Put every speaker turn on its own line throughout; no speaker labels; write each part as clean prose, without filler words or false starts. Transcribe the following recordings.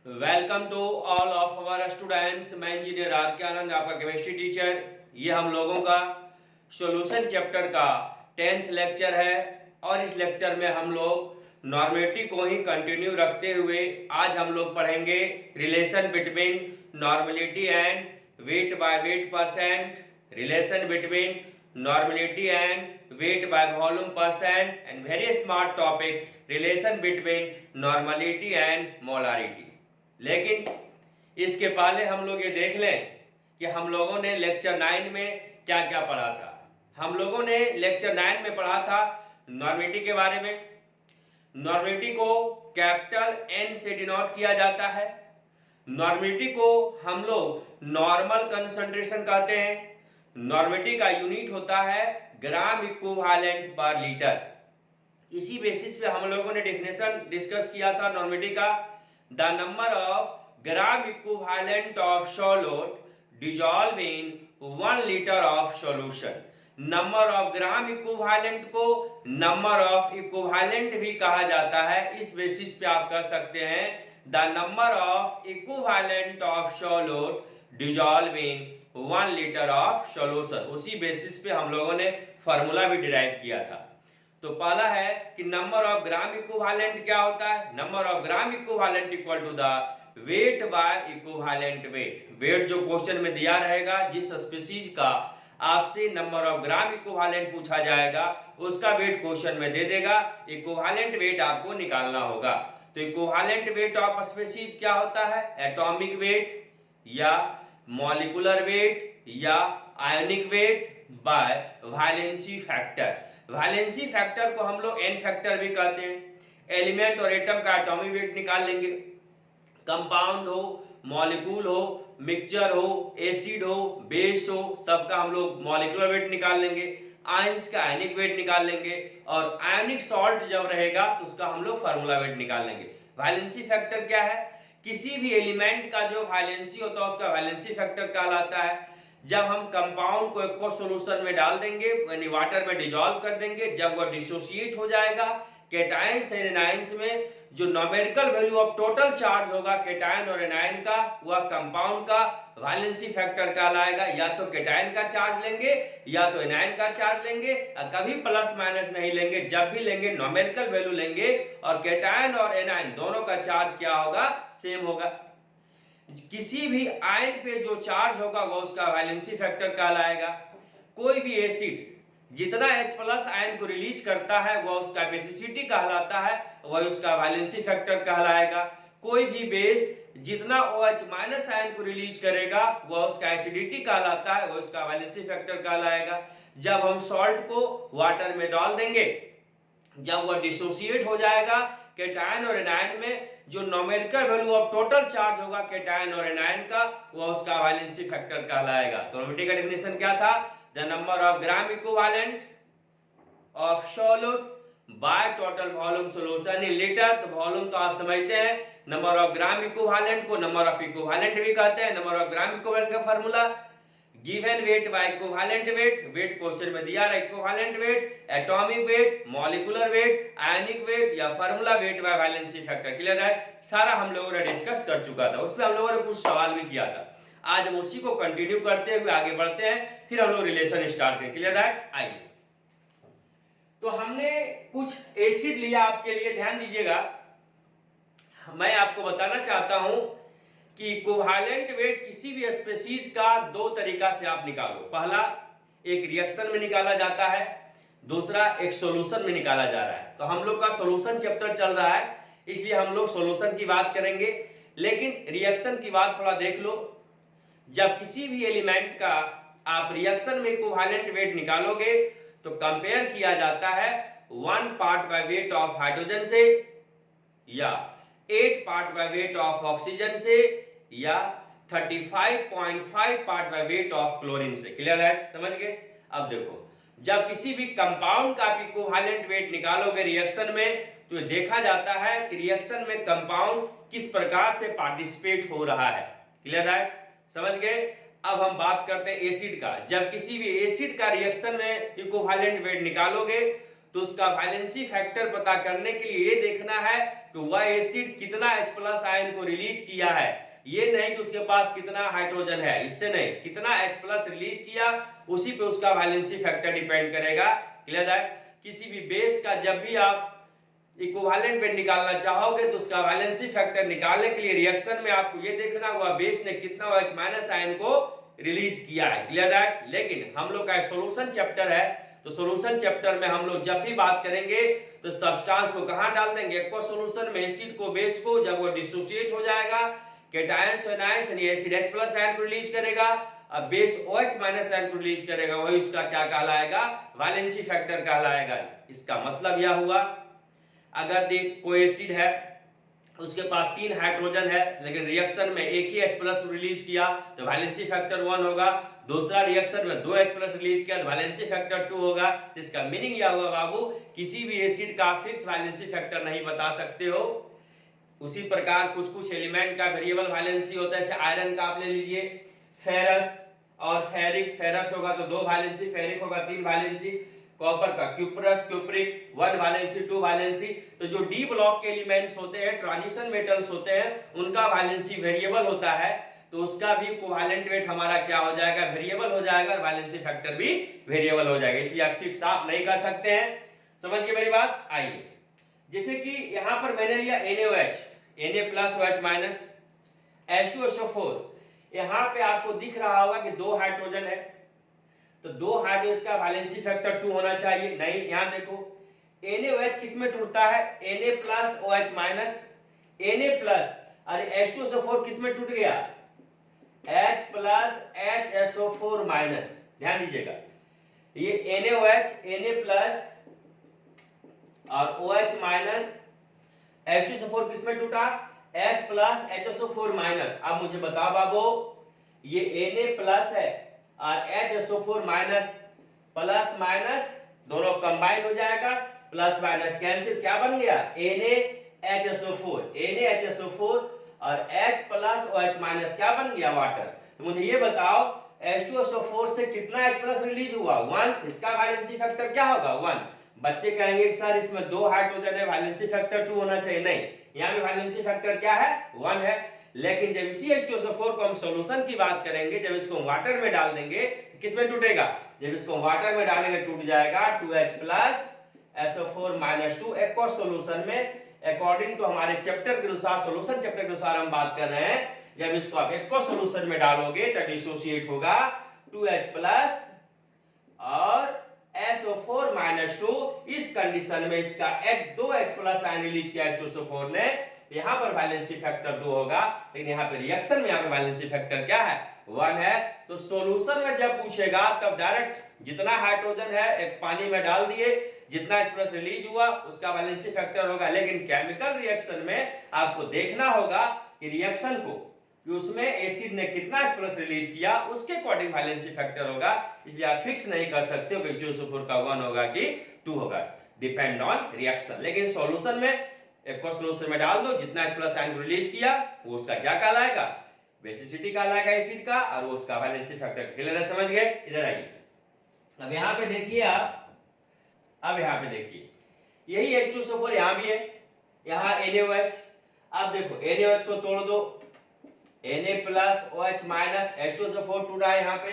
Welcome to all of our students. मैं engineer R K Anand, आपका chemistry teacher. ये हम लोगों का सॉल्यूशन चैप्टर का 10th लेक्चर है और इस लेक्चर में हम लोग नॉर्मेटिव को ही कंटिन्यू रखते हुए आज हम लोग पढ़ेंगे relation between normality and weight by weight percent, relation between normality and weight by volume percent and very smart topic relation between normality and molarity. लेकिन इसके पहले हम लोग ये देख लें कि हम लोगों ने लेक्चर 9 में क्या क्या पढ़ा था। हम लोगों ने लेक्चर 9 में पढ़ा था नॉर्मेलिटी के बारे में। नॉर्मेलिटी को कैपिटल N से डिनोट किया जाता है। नॉर्मेलिटी को हम लोग नॉर्मल कंसंट्रेशन कहते हैं। नॉर्मेलिटी का यूनिट होता है ग्राम इक्विवेलेंट पर लीटर। इसी बेसिस पे हम लोगों ने डेफिनेशन डिस्कस किया था नॉर्मेलिटी का। The number of gram equivalent of solute dissolved in 1 liter of solution। Number of gram equivalent को नंबर ऑफ इक्विवेलेंट भी कहा जाता है। इस बेसिस पे आप कह सकते हैं the number of equivalent of solute dissolved in 1 liter of solution। उसी बेसिस पे हम लोगों ने फार्मूला भी डिराइव किया था। तो पहला है कि नंबर ऑफ ग्राम इक्विवेलेंट क्या होता है। Number of gram equivalent equal to the weight by equivalent weight. Weight जो क्वेश्चन में दिया रहेगा, जिस स्पीशीज का आपसे नंबर ऑफ ग्राम इक्विवेलेंट पूछा जाएगा उसका वेट क्वेश्चन में दे देगा। इक्विवेलेंट वेट आपको निकालना होगा। तो इक्विवेलेंट वेट ऑफ स्पीशीज क्या होता है, एटॉमिक वेट या मॉलिक्यूलर वेट या ionic wait by valency factor. Valency factor को हम लोग एन फैक्टर भी कहते हैं। एलिमेंट और एटम का एटॉमिक वेट निकाल लेंगे। कंपाउंड हो, मॉलिक्यूल हो, मिक्सचर हो, एसिड हो, बेस हो, सबका हम लोग मॉलिक्यूलर वेट निकाल लेंगे। आयंस का आयनिक वेट निकाल लेंगे और आयनिक सॉल्ट जब रहेगा तो उसका हम लोग फार्मूला वेट निकाल लेंगे। वैलेंसी फैक्टर क्या है, किसी भी एलिमेंट का जो वैलेंसी होता है उसका वैलेंसी फैक्टर कहलाता है। जब हम कंपाउंड को एक सॉल्यूशन में डाल देंगे यानी वाटर में डिसॉल्व कर देंगे, जब वह डिसोसिएट हो जाएगा केटायंस एंड एनायंस में, जो numerical value of total charge होगा केटायन और एनायन का, वह कंपाउंड का वैलेंसी फैक्टर कहलाएगा। या तो केटायन का चार्ज लेंगे या तो एनायन का चार्ज लेंगे, कभी प्लस माइनस नहीं लेंगे। जब भी लेंगे न्यूमेरिकल वैल्यू लेंगे और केटायन और एनायन दोनों का चार्ज क्या होगा, सेम होगा। किसी भी आयन पे जो चार्ज होगा वो उसका वैलेंसी फैक्टर कहलाएगा। कोई भी एसिड जितना H+ आयन को रिलीज करता है वह उसका बेसिसिटी कहलाता है, वह उसका वैलेंसी फैक्टर कहलाएगा। कोई भी बेस जितना OH- आयन को रिलीज करेगा वह उसका एसिडिटी कहलाता है, वह उसका वैलेंसी फैक्टर कहलाएगा। जब हम सॉल्ट को वाटर में डाल देंगे, जब वह डिसोसिएट हो जाएगा केटायन और एनायन में, जो numerical value of total charge होगा केटायन और एनायन का, वह उसका वैलेंसी फैक्टर कहलाएगा। तो नॉर्मेलिटी का डेफिनेशन क्या था, the number of gram equivalent of solute by total volume solution in litre. तो वॉल्यूम तो आप समझते हैं, नंबर ऑफ ग्राम इक्विवेलेंट को नंबर ऑफ इक्विवेलेंट भी कहते हैं। नंबर ऑफ ग्राम इक्विवेलेंट का formula given weight by equivalent weight. Weight question में दिया रहा equivalent weight, atomic weight, molecular weight, ionic weight या formula weight by valency factor. Clear है, सारा हम लोगों ने डिस्कस कर चुका था। उसमें हम लोगों ने कुछ सवाल भी किया था। आज हम उसी को कंटिन्यू करते हुए आगे बढ़ते हैं, फिर हम लोग रिलेशन स्टार्ट करें। क्लियर है, आइए। तो हमने कुछ एसिड लिया आपके लिए, ध्यान दीजिएगा। मैं आपको बताना चाहता हूं कि इक्विवेलेंट वेट किसी भी स्पीशीज का दो तरीका से आप निकालो। पहला एक रिएक्शन में निकाला जाता है, दूसरा एक सॉल्यूशन में निकाला जा रहा है। तो हम लोग का सॉल्यूशन चैप्टर चल रहा है, इसलिए हम लोग सॉल्यूशन की बात करेंगे। लेकिन रिएक्शन की बात थोड़ा देख लो। जब किसी भी एलिमेंट का आप रिएक्शन में इक्विवेलेंट वेट निकालोगे तो कंपेयर किया जाता है 1 part by weight of hydrogen से या 8 part by weight of oxygen से या 35.5 part by weight of chlorine से। क्लियर है, समझ गए। अब देखो, जब किसी भी कंपाउंड का आप इक्विवेलेंट वेट निकालोगे रिएक्शन में, तो देखा जाता है कि रिएक्शन में कंपाउंड किस प्रकार से पार्टिसिपेट हो रहा है। क्लियर है, समझ गए। अब हम बात करते हैं एसिड का। जब किसी भी एसिड का रिएक्शन में इक्विवेलेंट वेट निकालोगे तो उसका वैलेंसी फैक्टर पता करने के लिए ये देखना है कि वह एसिड कितना H+ आयन को रिलीज किया है। ये नहीं कि उसके पास कितना हाइड्रोजन है, इससे नहीं, कितना H+ रिलीज किया उसी पे उसका वैलेंसी फैक्टर डिपेंड करेगा। क्लियर है? किसी भी बेस का जब भी आप इक्विवेलेंट वेट निकालना चाहोगे तो उसका वैलेंसी फैक्टर निकालने के लिए रिएक्शन में आपको ये देखना होगा बेस ने कितना H- आयन को रिलीज किया है। क्लियर है? लेकिन हम लोग का सॉल्यूशन चैप्टर है, तो सॉल्यूशन चैप्टर में हम लोग जब भी बात करेंगे तो सब्सटेंस को कहां डाल देंगे? एक्वा सॉल्यूशन में एसिड को बेस को, जब वो डिसोसिएट हो जाएगा कैटायंस और आयंस यानी एसिड H+ आयन को रिलीज करेगा, अब बेस OH- आयन को रिलीज करेगा, वही उसका क्या कहलाएगा? वैलेंसी फैक्टर कहलाएगा। इसका मतलब यह हुआ अगर देख कोई एसिड है उसके पास 3 हाइड्रोजन है लेकिन रिएक्शन में एक ही H+ रिलीज किया तो वैलेंसी फैक्टर 1 होगा। दूसरा रिएक्शन में 2 H+ रिलीज किया तो वैलेंसी फैक्टर 2 होगा। इसका मीनिंग यह हुआ बाबू, किसी भी एसिड का फिक्स वैलेंसी फैक्टर नहीं बता सकते हो। उसी प्रकार कुछ कुछ एलिमेंट का वेरिएबल वैलेंसी होता है, जैसे आयरन का आप ले लीजिए, फेरस और फेरिक, फेरस होगा तो 2 वैलेंसी, फेरिक होगा 3 वैलेंसी, कॉपर का क्यूप्रस, क्यूप्रिक 1 वैलेंसी 2 वैलेंसी। तो जो डी ब्लॉक के एलिमेंट्स होते हैं, ट्रांजिशन मेटल्स होते हैं, उनका वैलेंसी वेरिएबल होता है, तो उसका भी कोवैलेंट वेट हमारा क्या हो जाएगा? वेरिएबल हो जाएगा और वैलेंसी फैक्टर भी वेरिएबल हो जाएगा। इसलिए आप फिक्स आप नहीं कर सकते हैं। समझ गए मेरी बात? आइए, जैसे कि यहां पर मैंने लिया NaOH, Na+OH- H2SO4, यहां पे आपको दिख रहा होगा कि 2 हाइड्रोजन है, तो 2 हाइड्रोजन का वैलेंसी फैक्टर 2 होना चाहिए। नहीं, यहां देखो NaOH किस में टूटता है? Na+OH-, Na+, अरे H2SO4 किस में टूट गया? H+HSO4-। ध्यान दीजिएगा, ये NaOH, Na+ और OH- H2SO4 किस में टूटा? H+HSO4-। अब मुझे बताओ बाबू, ये Na+ है और HSO4- प्लस माइनस दोनों कंबाइन हो जाएगा, प्लस माइनस कैंसिल, क्या बन गया? NaHSO4, NaHSO4 और H+OH- क्या बन गया? वाटर। तो मुझे ये बताओ H2SO4 से कितना H+ रिलीज हुआ? 1। इसका वैलेंसी फैक्टर क्या होगा? 1। बच्चे कहेंगे कि सर इसमें 2 हाइड्रोजन है, वैलेंसी फैक्टर 2 होना चाहिए। नहीं, यहाँ पे वैलेंसी फैक्टर क्या है? 1 है। लेकिन जब इसी H2SO4 को हम सॉल्यूशन की बात करेंगे, जब इसको वाटर में डाल देंगे किस में टूटेगा? जब इसको वाटर में डालेंगे टूट जाएगा 2H+ SO4-2 एक्वा सॉल्यूशन में। अकॉर्डिंग टू हमारे चैप्टर के अनुसार, सॉल्यूशन चैप्टर के अनुसार हम बात कर रहे हैं, जब इसको आप एक्वा सॉल्यूशन में डालोगे तो डिसोसिएट होगा 2H+ और SO4-2। इस कंडीशन में इसका 2H+ आयन रिलीज किया H2SO4 ने, यहां पर वैलेंसी फैक्टर 2 होगा, लेकिन यहां पे रिएक्शन में यहां पे वैलेंसी फैक्टर क्या है? 1 है। तो सॉल्यूशन में जब पूछेगा तब डायरेक्ट जितना हाइड्रोजन है एक पानी में डाल दिए, जितना H+ रिलीज हुआ उसका वैलेंसी फैक्टर होगा। लेकिन केमिकल रिएक्शन में आपको देखना होगा कि रिएक्शन को, कि उसमें एसिड ने कितना H+ रिलीज किया, उसके अकॉर्डिंग वैलेंसी फैक्टर होगा। इसलिए आप फिक्स नहीं कर सकते हो कि H2SO4 का 1 होगा कि 2 होगा, डिपेंड ऑन रिएक्शन। लेकिन सॉल्यूशन में एक्वा सॉल्यूशन में डाल दो, जितना H+ आयन रिलीज किया वो उसका क्या कहलाएगा? बेसिसिटी कहलाएगा एसिड का, और वो उसका वैलेंसी फैक्टर। क्लियर है? समझ गए? इधर आइए, अब यहां पे देखिए आप, अब यहां पे देखिए यही H2SO4 यहां भी है, यहां NaOH। अब देखो NaOH को तोड़ दो, Na+OH- H2SO4 टूटा है, यहां पे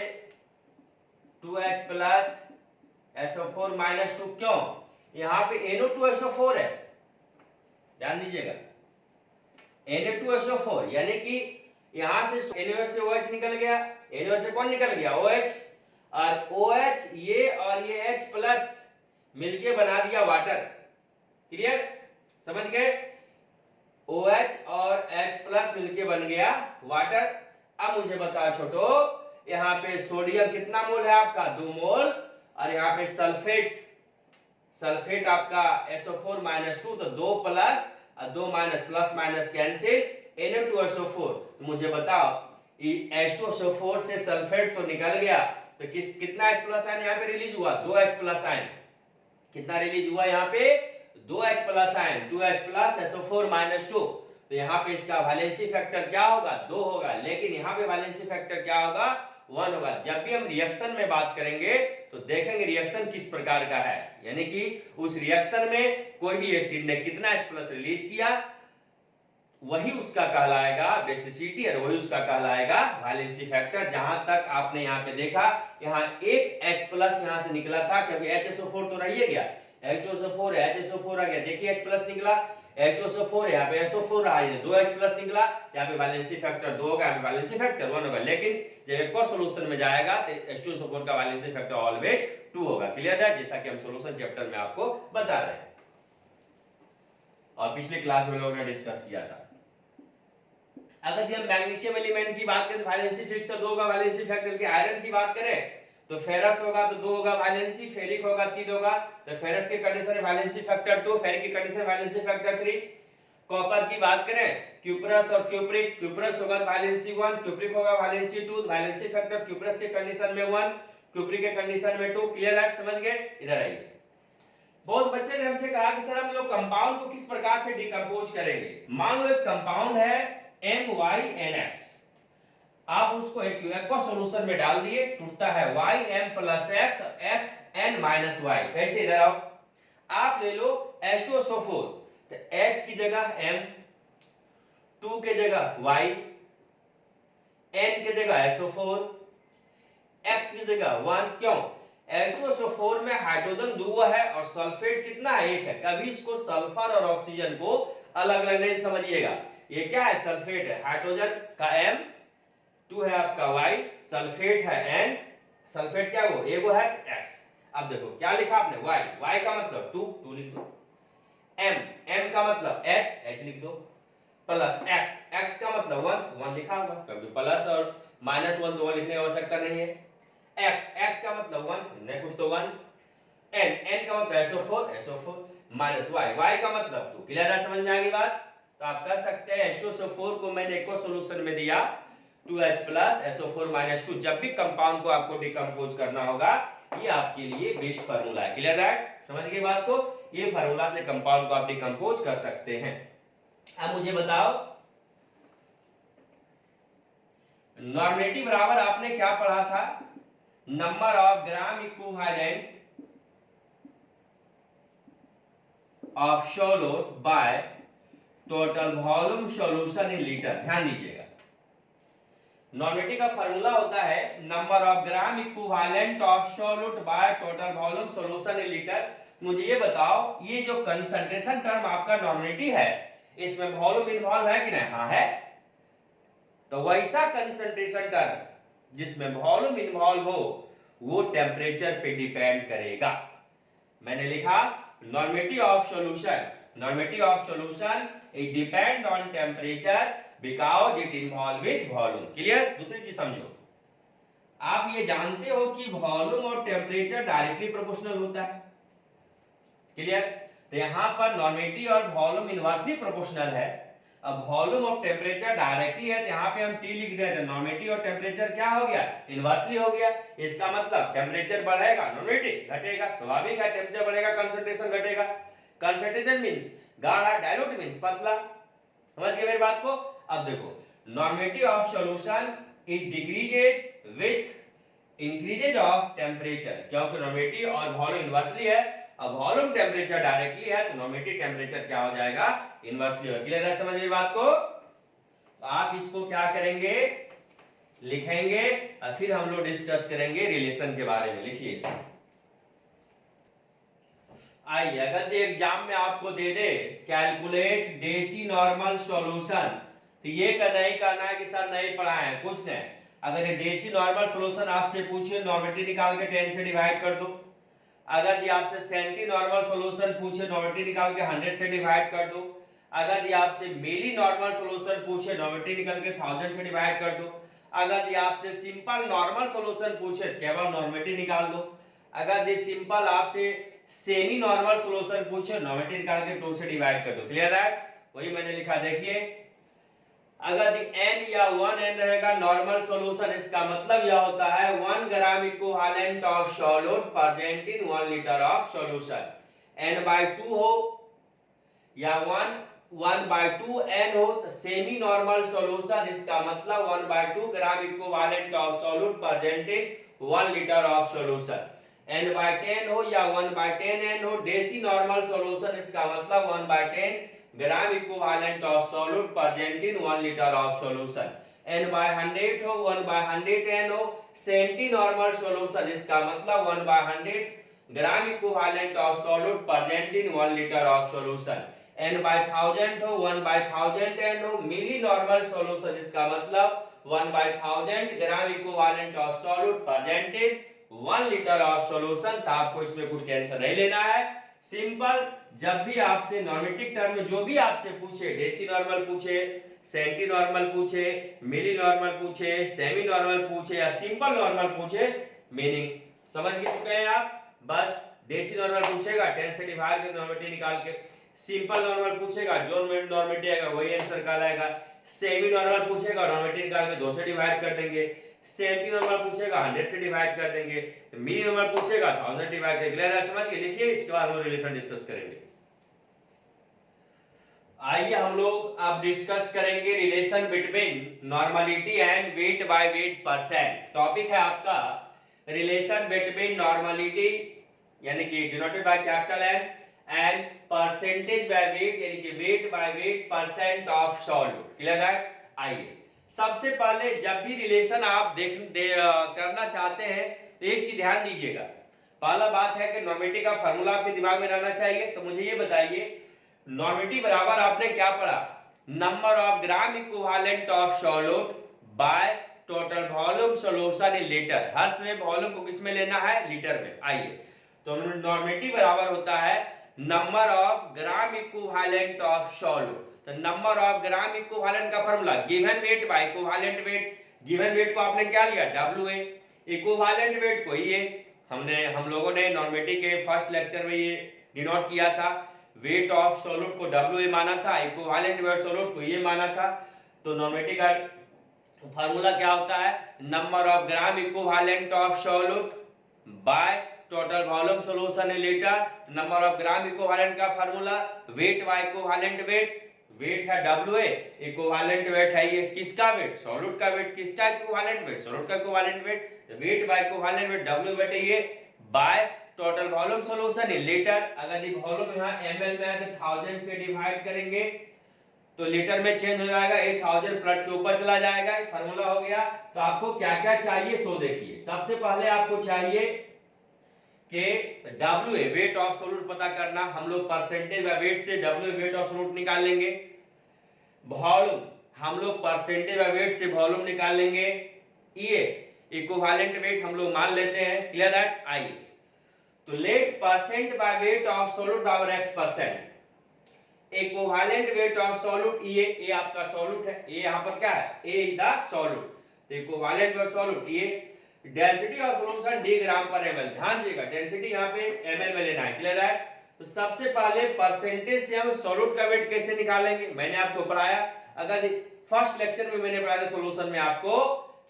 2H+ SO4-2। क्यों? यहां पे NO2SO4 है, ध्यान दीजिएगा, Na2SO4, यानी कि यहां से NaOH से OH निकल गया, NaOH से कौन निकल गया? OH, और OH ये और ये H+ मिलके बना दिया वाटर। क्लियर? समझ गए? OH और H+ मिलके बन गया वाटर। अब मुझे बताओ छोटो, यहाँ पे सोडियम कितना मोल है आपका? 2 मोल, और यहाँ पे सल्फेट, सल्फेट आपका SO4-2, तो 2 प्लस और 2 minus, plus minus cancel, Na2SO4। तो मुझे बताओ H2SO4 से सल्फेट तो निकल गया, तो कितना H+ आयन यहाँ पे रिलीज हुआ? 2 H+ आयन। कितना रिलीज हुआ यहाँ पे? 2 H+ आयन, 2H+ SO4-2। तो यहाँ पे इसका वैलेंसी फैक्टर क्या होगा? 2 होगा। लेकिन यहाँ पे वैलेंसी फैक्टर क्या होगा? 1 होगा। जब भी हम रिएक्शन में बात करेंगे तो देखेंगे रिएक्शन किस प्रकार का है, यानी कि उस रिएक्शन में कोई भी एसिड ने कितना H+ रिलीज किया वही उसका कहलाएगा बेसिसिटी और वही उसका कहलाएगा वैलेंसी फैक्टर। जहां तक आपने यहाँ पे देखा यहाँ एक H+ यहाँ से निकला था क्योंकि HSO4 तो रही है गया, H2SO4 है, HSO4 आ गया, देखिए H+ निकला, H2SO4 यहाँ पे SO4 रहा है, 2 H+ निकला, यहाँ पे वैलेंसी फैक्टर 2 होगा, यहाँ पे वैलेंसी फैक्टर 1 होगा। लेकिन जब एक और सॉल्यूशन में जाएगा तो H2SO4 का वैलेंसी फैक्टर ऑलवेज 2 होगा। क्लियर है, जैसा कि हम सॉल्यूशन चैप्टर में आपको बता रहे हैं और पिछले क्लास में लोगों ने डिस्कस किया था। अगर हम मैग्नीशियम एलिमेंट की बात करें तो वैलेंसी फिक्स 2 होगा वैलेंसी फैक्टर की। आयरन की बात करें तो फेरस होगा तो 2 होगा वैलेंसी, फेरिक होगा 3 होगा, तो फेरस की कंडीशन वैलेंसी फैक्टर 2, फेरिक की कंडीशन वैलेंसी फैक्टर 3। कॉपर की बात करें क्यूपरस और क्यूप्रिक, क्यूपरस होगा वैलेंसी 1, क्यूप्रिक होगा वैलेंसी 2, वैलेंसी फैक्टर क्यूपरस के कंडीशन में 1, क्यूप्रिक के कंडीशन में 2। क्लियर है, समझ गए? इधर आइए। बहुत बच्चे ने हमसे कहा कि सर हम लोग कंपाउंड को किस प्रकार से डिकम्पोज करेंगे। मान लो एक कंपाउंड है MyNX, आप उसको एक एक्वा सॉल्यूशन में डाल दिए, टूटता है YM + X XN - Y। कैसे? इधर आओ, आप ले लो H2SO4, तो H की जगह M, 2 के जगह Y, N के जगह SO4, X की जगह 1। क्यों? H2SO4 में हाइड्रोजन 2 है और सल्फेट कितना है? 1 है। कभी इसको सल्फर और ऑक्सीजन को अलग अलग नहीं समझिएगा। ये क्या है? सल्फेट है, हाइड्रोजन का M, 2 है आपका Y, सल्फेट है N, सल्फेट क्या वो एगो है X। अब देखो क्या लिखा आपने, Y का मतलब 2 लिख दो, M का मतलब H लिख दो, प्लस X का मतलब 1 लिखा होगा क्योंकि प्लस और -1 तो लिखने की आवश्यकता नहीं है। X का मतलब 1 नहीं, कुछ तो 1, N का मतलब SO4 माइनस Y का मतलब 2। क्लियर है, समझ में आ गई बात? तो आप कर सकते हैं H2SO4 को मैंने एक और सॉल्यूशन में दिया 2H+ SO4 - 2। जब भी कंपाउंड को आपको डिकम्पोज करना होगा ये आपके लिए बेस्ट फार्मूला है। क्लियर है, समझ गए बात को? ये फार्मूला से कंपाउंड को आप डिकम्पोज कर सकते हैं। अब मुझे बताओ नॉर्मेटिव बराबर आपने क्या पढ़ा था? Number of gram equivalent of solute by total volume solution in litre. ध्यान दीजिएगा, नॉर्मेटिव का फार्मूला होता है number of gram equivalent of solute by total volume solution in litre. मुझे ये बताओ ये जो कंसंट्रेशन टर्म आपका नॉर्मेटिव है इसमें वॉल्यूम इन्वॉल्व है कि नहीं? हाँ है। तो वैसा कंसंट्रेशन टर्म जिसमें वॉल्यूम इन्वॉल्व हो वो टेम्परेचर पे डिपेंड करेगा। मैंने लिखा normative of solution it depend on temperature because it involve with volume. Clear? दूसरी चीज समझो, आप ये जानते हो कि वॉल्यूम और टेम्परेचर डायरेक्टली प्रोपोर्शनल होता है। क्लियर? तो यहां पर नॉर्मेटिव और वॉल्यूम इनवर्सली प्रोपोर्शनल है। अब वॉल्यूम ऑफ टेम्परेचर डायरेक्टली है तो यहाँ पे हम T लिख देते हैं, नॉर्मेटिव और टेम्परेचर क्या हो गया? इनवर्सली हो गया। इसका मतलब टेम्परेचर बढ़ेगा नॉर्मेटिव घटेगा, स्वाभाविक है, टेम्परेचर बढ़ेगा कंसंट्रेशन घटेगा। कंसंट्रेशन मींस गाढ़ा, डाइल्यूट मींस पतला। समझ गए मेरी बात को? अब देखो normative of solution is decreases with increases of temperature, क्योंकि नॉर्मेटिव और वॉल्यूम इनवर्सली है। अब वॉल्यूम टेम्परेचर डायरेक्टली है तो नॉर्मेटिव टेम्परेचर क्या हो जाएगा? इनवर्सली हो। क्लियर है, समझ गए बात को? आप इसको क्या करेंगे? लिखेंगे और फिर हम लोग डिस्कस करेंगे रिलेशन के बारे में। लिखिए इसको। आइए, अगर एग्जाम में आपको दे दे कैलकुलेट डेसी नॉर्मल सॉल्यूशन तो ये नहीं करना है कि सर नहीं पढ़ा है, कुछ नहीं। अगर ये डेसी नॉर्मल सॉल्यूशन आपसे पूछे नॉर्मेटिव निकाल के 10 से डिवाइड कर दो। अगर ये आपसे सेंटी नॉर्मल सॉल्यूशन पूछे नॉर्मेटिव निकाल के 100 से डिवाइड कर दो। अगर ये आपसे मिली नॉर्मल सॉल्यूशन पूछे नॉर्मेटिव निकाल के 1000 से डिवाइड कर दो। अगर ये आपसे सिंपल नॉर्मल सॉल्यूशन पूछे केवल नॉर्मेटिव निकाल दो। अगर ये सिंपल आपसे सेमी नॉर्मल सॉल्यूशन पूछे नॉर्मेटिव निकाल के 2 से डिवाइड कर दो। क्लियर है? वही मैंने लिखा, देखिए अगर n या 1n रहेगा नॉर्मल सॉल्यूशन, इसका मतलब यह होता है 1 ग्राम equivalent of solute present in 1 litre of solution. n/2 हो या 1/2 n हो तो सेमी नॉर्मल सॉल्यूशन, इसका मतलब 1/2 ग्राम equivalent of solute present in 1 litre of solution. n/10 हो या 1/10n हो, डेसी नॉर्मल सॉल्यूशन इसका मतलब 1/10 ग्राम equivalent of solute present in 1 litre of solution. n/100 हो 1/100n हो, सेंटी नॉर्मल सॉल्यूशन इसका मतलब 1/100 ग्राम equivalent of solute present in 1 litre of solution. n/1000 हो 1/1000n हो, मिली नॉर्मल सॉल्यूशन इसका मतलब 1/1000 ग्राम equivalent of solute present in 1 litre of solution. तो आपको इसमें कुछ टेंशन नहीं लेना है, सिंपल। जब भी आपसे नॉर्मेटिक टर्म में जो भी आपसे पूछे, डेसी नॉर्मल पूछे, सेंटी नॉर्मल पूछे, मिली नॉर्मल पूछे, सेमी नॉर्मल पूछे या सिंपल नॉर्मल पूछे, मीनिंग समझ चुके हैं आप। बस डेसी नॉर्मल पूछेगा 10 से डिवाइड कर नॉर्मेटिव निकाल के, सिंपल नॉर्मल पूछेगा जो नॉर्मेटिव आएगा वही आंसर निकाल आएगा, सेमी नॉर्मल पूछेगा नॉर्मेटिव निकाल के 2 से डिवाइड कर देंगे, सेंटी नॉर्मल पूछेगा 100 से डिवाइड कर देंगे, मिली नॉर्मल पूछेगा 1000 डिवाइड कर देंगे। समझ के लिखिए, इसके बाद हम रिलेशन डिस्कस करेंगे। आइए हम लोग अब डिस्कस करेंगे relation between normality and weight by weight percent. Topic है आपका रिलेशन बिटवीन नॉर्मलिटी यानी कि denoted by capital N and percentage by weight यानी कि weight by weight percent of solute. Clear है? आइए सबसे पहले जब भी रिलेशन आप करना चाहते हैं तो एक चीज ध्यान दीजिएगा। पहला बात है कि नॉर्मेटिव का फार्मूला आपके दिमाग में रहना चाहिए। तो मुझे ये बताइए, नॉर्मेटिव बराबर आपने क्या पढ़ा? Number of gram equivalent of solute by total volume solution in litre. हर समय वॉल्यूम को किस में लेना है? लीटर में। आइए तो नॉर्मेटिव बराबर होता है number of gram equivalent of solute. तो नंबर ऑफ ग्राम इक्विवेलेंट का formula given weight by equivalent weight. Given weight को आपने क्या लिया? WA। इक्विवेलेंट वेट को ये हम लोगों ने नॉर्मेटिव के फर्स्ट लेक्चर में ये डिनोट किया था। वेट ऑफ सॉल्यूट को WA माना था, इक्विवेलेंट वेट सॉल्यूट को ये माना था। तो नॉर्मेटिव का फार्मूला क्या होता है? Number of gram equivalent of solute by total volume solution in litre. Number of gram equivalent का formula weight by equivalent weight. Weight है WA, इक्विवेलेंट वेट है ये किसका वेट? सॉल्यूट का वेट। किसका इक्विवेलेंट वेट? सॉल्यूट का equivalent weight. Weight by equivalent weight W weight है ये by total volume solution in litre. अगर ये वॉल्यूम यहां ml में है तो 1000 से डिवाइड करेंगे तो लीटर में चेंज हो जाएगा, 1000 प्लस के ऊपर चला जाएगा। ये फार्मूला हो गया। तो आपको क्या-क्या चाहिए सो देखिए। सबसे पहले आपको चाहिए कि WA वेट ऑफ सॉल्यूट पता करना। हम लोग परसेंटेज बाय वेट से WA वेट ऑफ सॉल्यूट निकाल लेंगे। वॉल्यूम हम लोग परसेंटेज बाय वेट से वॉल्यूम निकाल लेंगे। ये इक्विवेलेंट वेट हम लोग मान लेते हैं। Clear that? आइए तो let percent by weight of solute बराबर x%। Equivalent weight of solute ये आपका सॉल्यूट है। ये यहां पर क्या है? A is the solute. तो इक्विवेलेंट वेट सॉल्यूट ये density of solution d gram per ml। ध्यान दीजिएगा डेंसिटी यहां पे ml में लेना है। क्लियर है? तो सबसे पहले परसेंटेज से हम सॉल्यूट का वेट कैसे निकालेंगे मैंने आपको पढ़ाया। अगर फर्स्ट लेक्चर में मैंने पढ़ाया सॉल्यूशन में आपको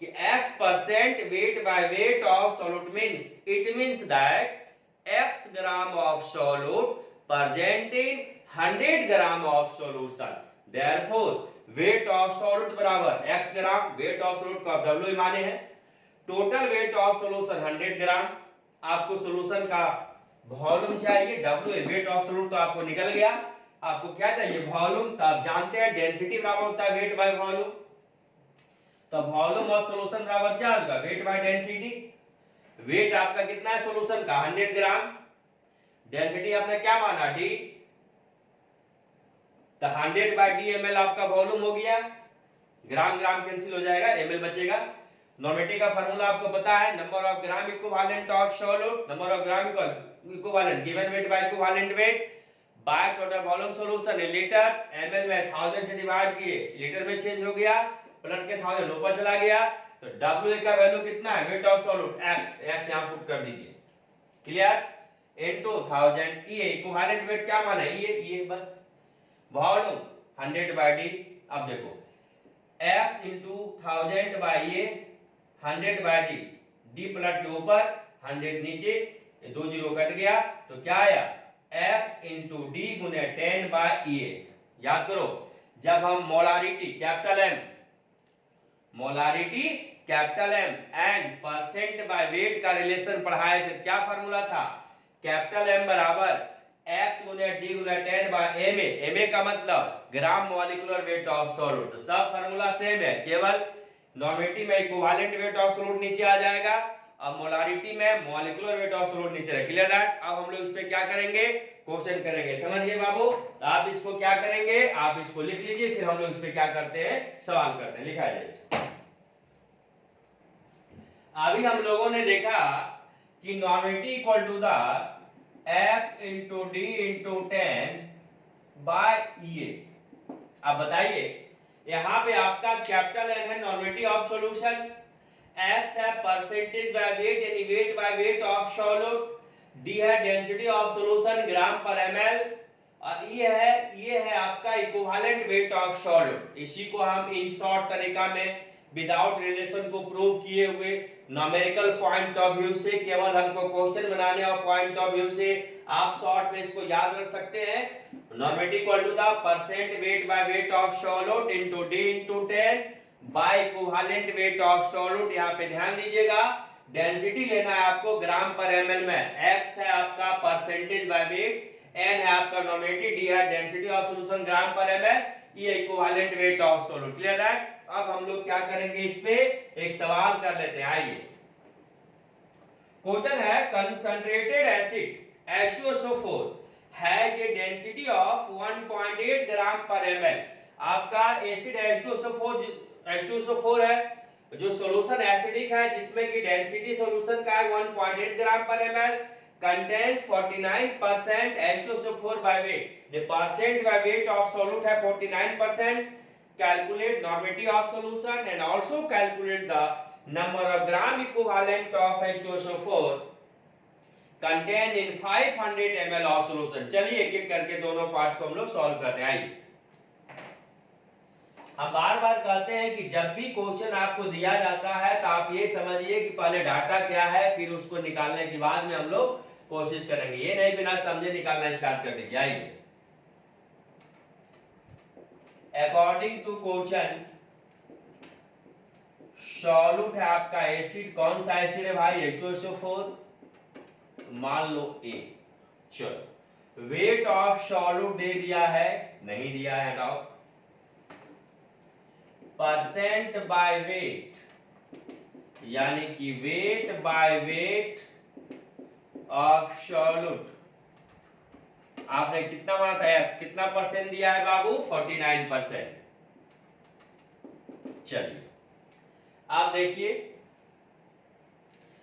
कि x% wait by weight of solute means it means that x gram of solute present in 100 gram of solution. Therefore wait of solute बराबर x gram. Wait of solute को आप W माने हैं। टोटल वेट ऑफ सॉल्यूशन 100 ग्राम। आपको solution का volume चाहिए WA। Weight of solute तो आपको निकल गया। आपको क्या चाहिए? वॉल्यूम। तो आप जानते हैं डेंसिटी बराबर होता है वेट बाय वॉल्यूम। तो वॉल्यूम ऑफ सॉल्यूशन बराबर क्या होगा? Weight by density. वेट आपका कितना है सॉल्यूशन का? 100 ग्राम। डेंसिटी आपने क्या माना? D। तो 100 बाय D ml आपका वॉल्यूम हो गया। ग्राम ग्राम कैंसिल हो जाएगा, ml बचेगा। नॉर्मेटिव का फार्मूला आपको पता है number of gram equivalent of solute. Number of gram equivalent given weight by equivalent weight bye total volume solution in litre. ml में 1000 से डिवाइड किए, लीटर में चेंज हो गया, प्लस के 1000 ऊपर चला गया। तो WA का वैल्यू कितना है? वेट ऑफ सॉल्यूट x यहां पुट कर दीजिए। क्लियर? इनटू 1000। ये इक्विवेलेंट वेट क्या माना है? ये बस। Volume 100 by D। अब देखो x into 1000 बाय ये 100 बाय D प्लस के ऊपर 100 नीचे, ये 2 जीरो कट गया तो क्या आया? x into D गुने 10 बाय E। याद करो जब हम molarity capital M molarity capital M and percent by weight का रिलेशन पढ़ाए थे। क्या फार्मूला था? कैपिटल एम बराबर x गुना डी गुना 10 बाय एम ए का मतलब gram molecular weight of solute. तो सब फार्मूला सेम है, केवल नॉर्मेटिव में इक्विवेलेंट वेट ऑफ सॉल्यूट नीचे आ जाएगा, अब मोलारिटी में मॉलिक्यूलर वेट ऑफ सॉल्यूट नीचे है। Clear that? अब हम लोग इस पे क्या करेंगे? क्वेश्चन करेंगे। समझ गए बाबू? तो आप इसको क्या करेंगे? आप इसको लिख लीजिए, फिर हम लोग इस पे क्या करते हैं? सवाल करते हैं। लिखा जाए। अभी हम लोगों ने देखा कि normative equal to the x into D into 10 by A. अब बताइए, यहां पे आपका कैपिटल एन है नॉर्मेटिव ऑफ सॉल्यूशन, x है परसेंटेज बाय वेट यानी weight by weight of solute, d है density of solution gram per ml, और ये है आपका इक्विवेलेंट वेट ऑफ सॉल्यूट। इसी को हम इन शॉर्ट तरीका में विदाउट रिलेशन को प्रूव किए हुए न्यूमेरिकल पॉइंट ऑफ व्यू से, केवल हमको क्वेश्चन बनाने और पॉइंट ऑफ व्यू से आप शॉर्ट में इसको याद रख सकते हैं। Normative equal to the percent weight by weight of solute into D into 10 bye equivalent weight of solute. यहां पे ध्यान दीजिएगा, डेंसिटी लेना है आपको ग्राम पर एमएल में। x है आपका परसेंटेज बाय वेट, n है आपका नॉर्मेटिव, d है डेंसिटी ऑफ सॉल्यूशन ग्राम पर एमएल, ये equivalent weight of solute. Clear that? अब हम लोग क्या करेंगे? इस पे एक सवाल कर लेते हैं। आइए, क्वेश्चन है concentrated acid H2SO4 has a density of 1.8 gram per ml। आपका एसिड H2SO4 है जो सॉल्यूशन एसिडिक है, जिसमें की डेंसिटी सॉल्यूशन का है 1.8 ग्राम per ml, contains 49% H2SO4 by weight। the percent by weight of solute है 49%। calculate normative of solution and also calculate the number of gram equivalent of H2SO4 contained in 500 ml of solution। चलिए एक एक करके दोनों part को हम लोग solve करते हैं। आइए, हम बार बार कहते हैं कि जब भी क्वेश्चन आपको दिया जाता है तो आप ये समझिए कि पहले डाटा क्या है, फिर उसको निकालने के बाद में हम लोग कोशिश करेंगे। ये नहीं बिना समझे निकालना स्टार्ट कर दीजिए। आइए, अकॉर्डिंग टू क्वेश्चन सॉल्यूट है आपका एसिड, कौन सा एसिड है भाई? H2SO4, मान लो A। चलो, वेट ऑफ सॉल्यूट दे दिया है? नहीं दिया है, हटाओ। परसेंट बाय वेट यानी कि weight by weight of solute आपने कितना माना था? x कितना परसेंट दिया है बाबू? 49%। चलिए, आप देखिए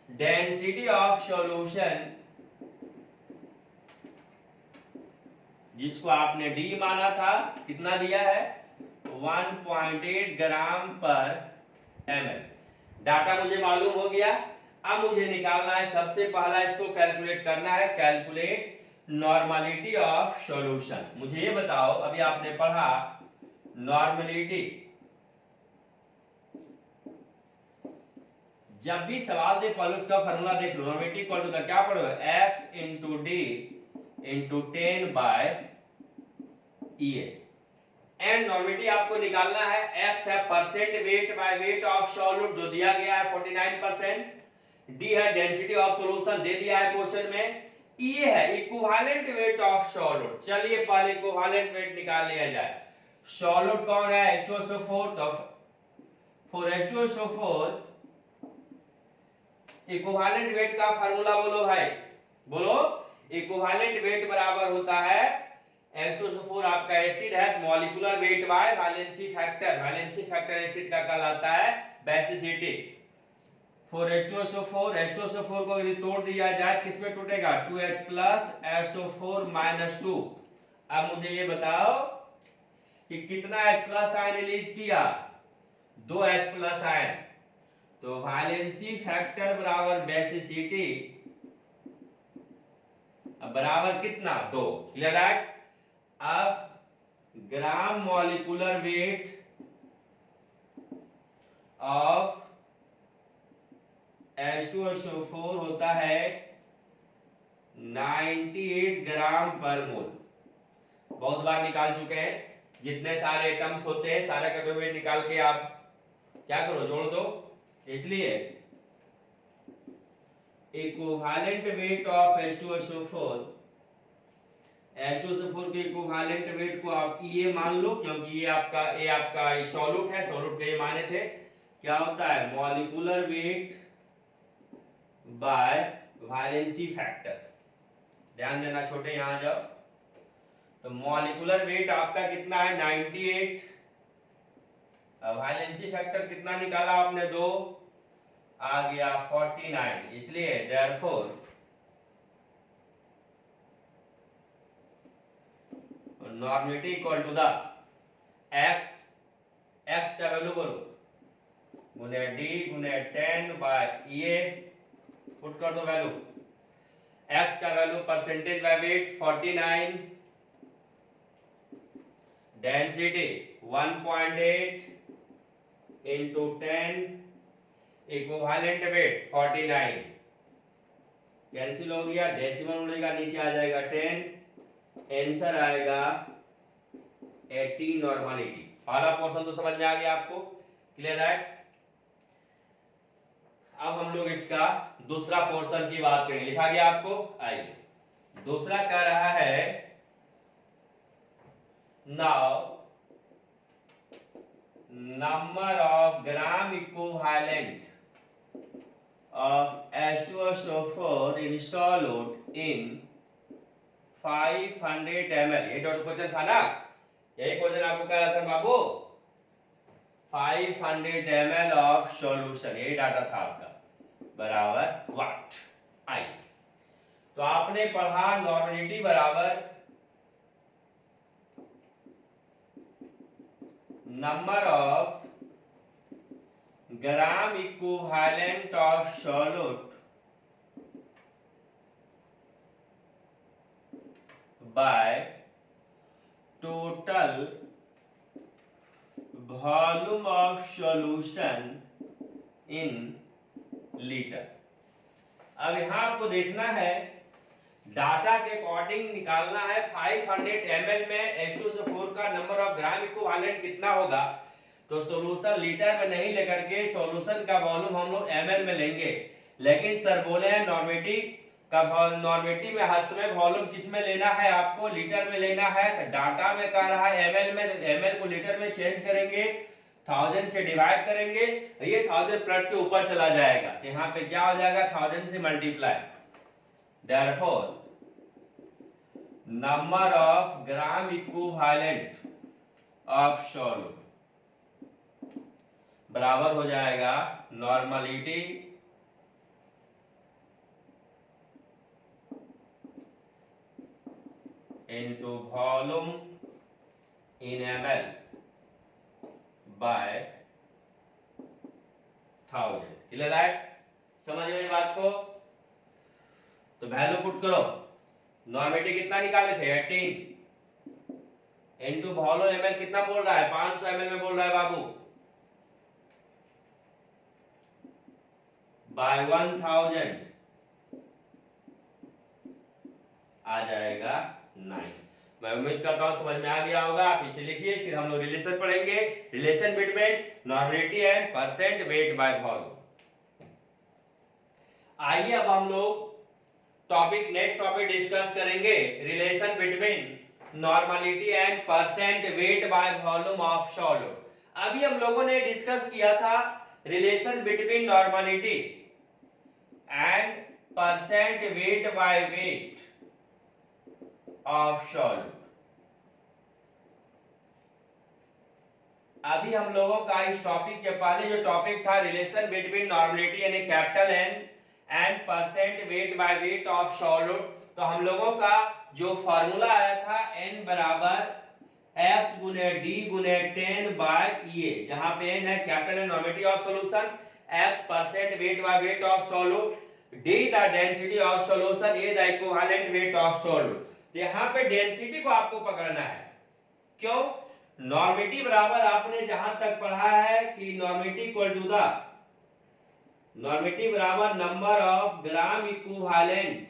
डेंसिटी ऑफ सॉल्यूशन जिसको आपने d माना था, कितना दिया है? 1.8 ग्राम पर ml। डाटा मुझे मालूम हो गया। अब मुझे निकालना है, सबसे पहला इसको कैलकुलेट करना है। Calculate normality of solution. मुझे ये बताओ, अभी आपने पढ़ा नॉर्मलिटी, जब भी सवाल दे पहले उसका फार्मूला देख लो। नॉर्मलिटी इक्वल टू क्या पढ़ो? x into D into 10 by A. And normality आपको निकालना है। x है percent weight by weight of solute जो दिया गया है 49%, d है डेंसिटी ऑफ सॉल्यूशन दे दिया है क्वेश्चन में, ये है इक्विवेलेंट वेट ऑफ सॉल्यूट। चलिए पहले इक्विवेलेंट वेट निकाल लिया जाए। सॉल्यूट कौन है? H2SO4। तो फॉर H2SO4 इक्विवेलेंट वेट का फार्मूला बोलो भाई, बोलो। इक्विवेलेंट वेट बराबर होता है H2SO4 आपका एसिड है, molecular weight by valency factor. Valency factor acid का कहलाता है बेसिसिटी। फॉर H2SO4 को यदि तोड़ दिया जाए किस में टूटेगा? 2H plus SO4 minus 2। अब मुझे ये बताओ कि कितना H प्लस आयन रिलीज किया? 2H plus ion. तो वैलेंसी फैक्टर बराबर बेसिसिटी बराबर कितना? 2। Clear that? अब ग्राम मॉलिक्यूलर वेट ऑफ H2SO4 होता है 98 ग्राम पर मोल। बहुत बार निकाल चुके हैं। जितने सारे एटम्स होते हैं सारे का वेट निकाल के आप क्या करो? जोड़ दो। इसलिए equivalent weight of H2SO4 H2SO4 के इक्विवेलेंट वेट को आप ये मान लो, क्योंकि ये आपका सॉल्यूट है, सॉल्यूट के ये माने थे। क्या होता है? Molecular weight by valency factor. ध्यान देना छोटे, यहां जाओ। तो मॉलिक्यूलर वेट आपका कितना है? 98। वैलेंसी फैक्टर कितना निकाला आपने? 2, आ गया 49। इसलिए therefore normative equal to the x, x का वैल्यू बोलो, गुने d गुने 10 बाय ये, पुट कर दो वैल्यू। x का value percentage by wait 49, density 1.8 into 10, equivalent weight 49, cancel हो गया, डेसिमल उड़ेगा, नीचे आ जाएगा 10, आंसर आएगा 80 नॉर्मलिटी। पहला पोर्शन तो समझ में आ गया आपको, क्लियर दैट। अब हम लोग इसका दूसरा पोर्शन की बात करेंगे, लिखा गया आपको, आइए। दूसरा कह रहा है now number of gram equivalent of H2SO4 in solute in 500 ml। ये डॉट क्वेश्चन था ना, यही क्वेश्चन आपको कह रहा था बाबू। 500 ml ऑफ सॉल्यूशन, यही डाटा था आपका, बराबर व्हाट आई। तो आपने पढ़ा नॉर्मलिटी बराबर number of gram equivalent of solute by total volume of solution in litre. अब यहां आपको देखना है, डाटा के अकॉर्डिंग निकालना है 500 ml में H2SO4 का नंबर ऑफ ग्राम इक्विवेलेंट कितना होगा। तो सॉल्यूशन लीटर में नहीं लेकर के सॉल्यूशन का वॉल्यूम हम लोग ml में लेंगे। लेकिन सर बोले हैं नॉर्मेटिव में हर समय वॉल्यूम किस में लेना है? आपको लीटर में लेना है। तो डाटा में कह रहा है ml में, ml को लीटर में चेंज करेंगे, 1000 से डिवाइड करेंगे, ये 1000 प्लस के ऊपर चला जाएगा। तो यहाँ पे क्या हो जाएगा? 1000 से multiply. Therefore, number of gram equivalent of solute बराबर हो जाएगा normality into volume in ml by 1000। Clear है? समझ में बात को? तो वैल्यू पुट करो। नॉर्मेटिव कितना निकाले थे? 18 इनटू वॉल्यूम ml कितना बोल रहा है? 500 ml में बोल रहा है बाबू, बाय 1000 आ जाएगा 9। मैं उम्मीद करता हूं समझ में आ गया होगा। आप इसे लिखिए, फिर हम लोग रिलेशन पढ़ेंगे, relation between normality and percent weight by volume. आइए अब हम लोग नेक्स्ट टॉपिक डिस्कस करेंगे, relation between normality and percent weight by volume of solute. अभी हम लोगों ने डिस्कस किया था relation between normality and percent weight by weight of solute. अभी हम लोगों का इस टॉपिक के पहले जो टॉपिक था रिलेशन बिटवीन नॉर्मलिटी यानी capital N and percent weight by weight of solute, तो हम लोगों का जो फार्मूला आया था n बराबर x गुने d गुने 10 बाय ये, जहां पे n है capital N normative of solution, x percent weight by weight of solute, d the density of solution, a the equivalent weight of solute. यहां पे डेंसिटी को आपको पकड़ना है। क्यों? नॉर्मेटिव बराबर आपने जहां तक पढ़ा है कि normative equal to the normative बराबर number of gram equivalent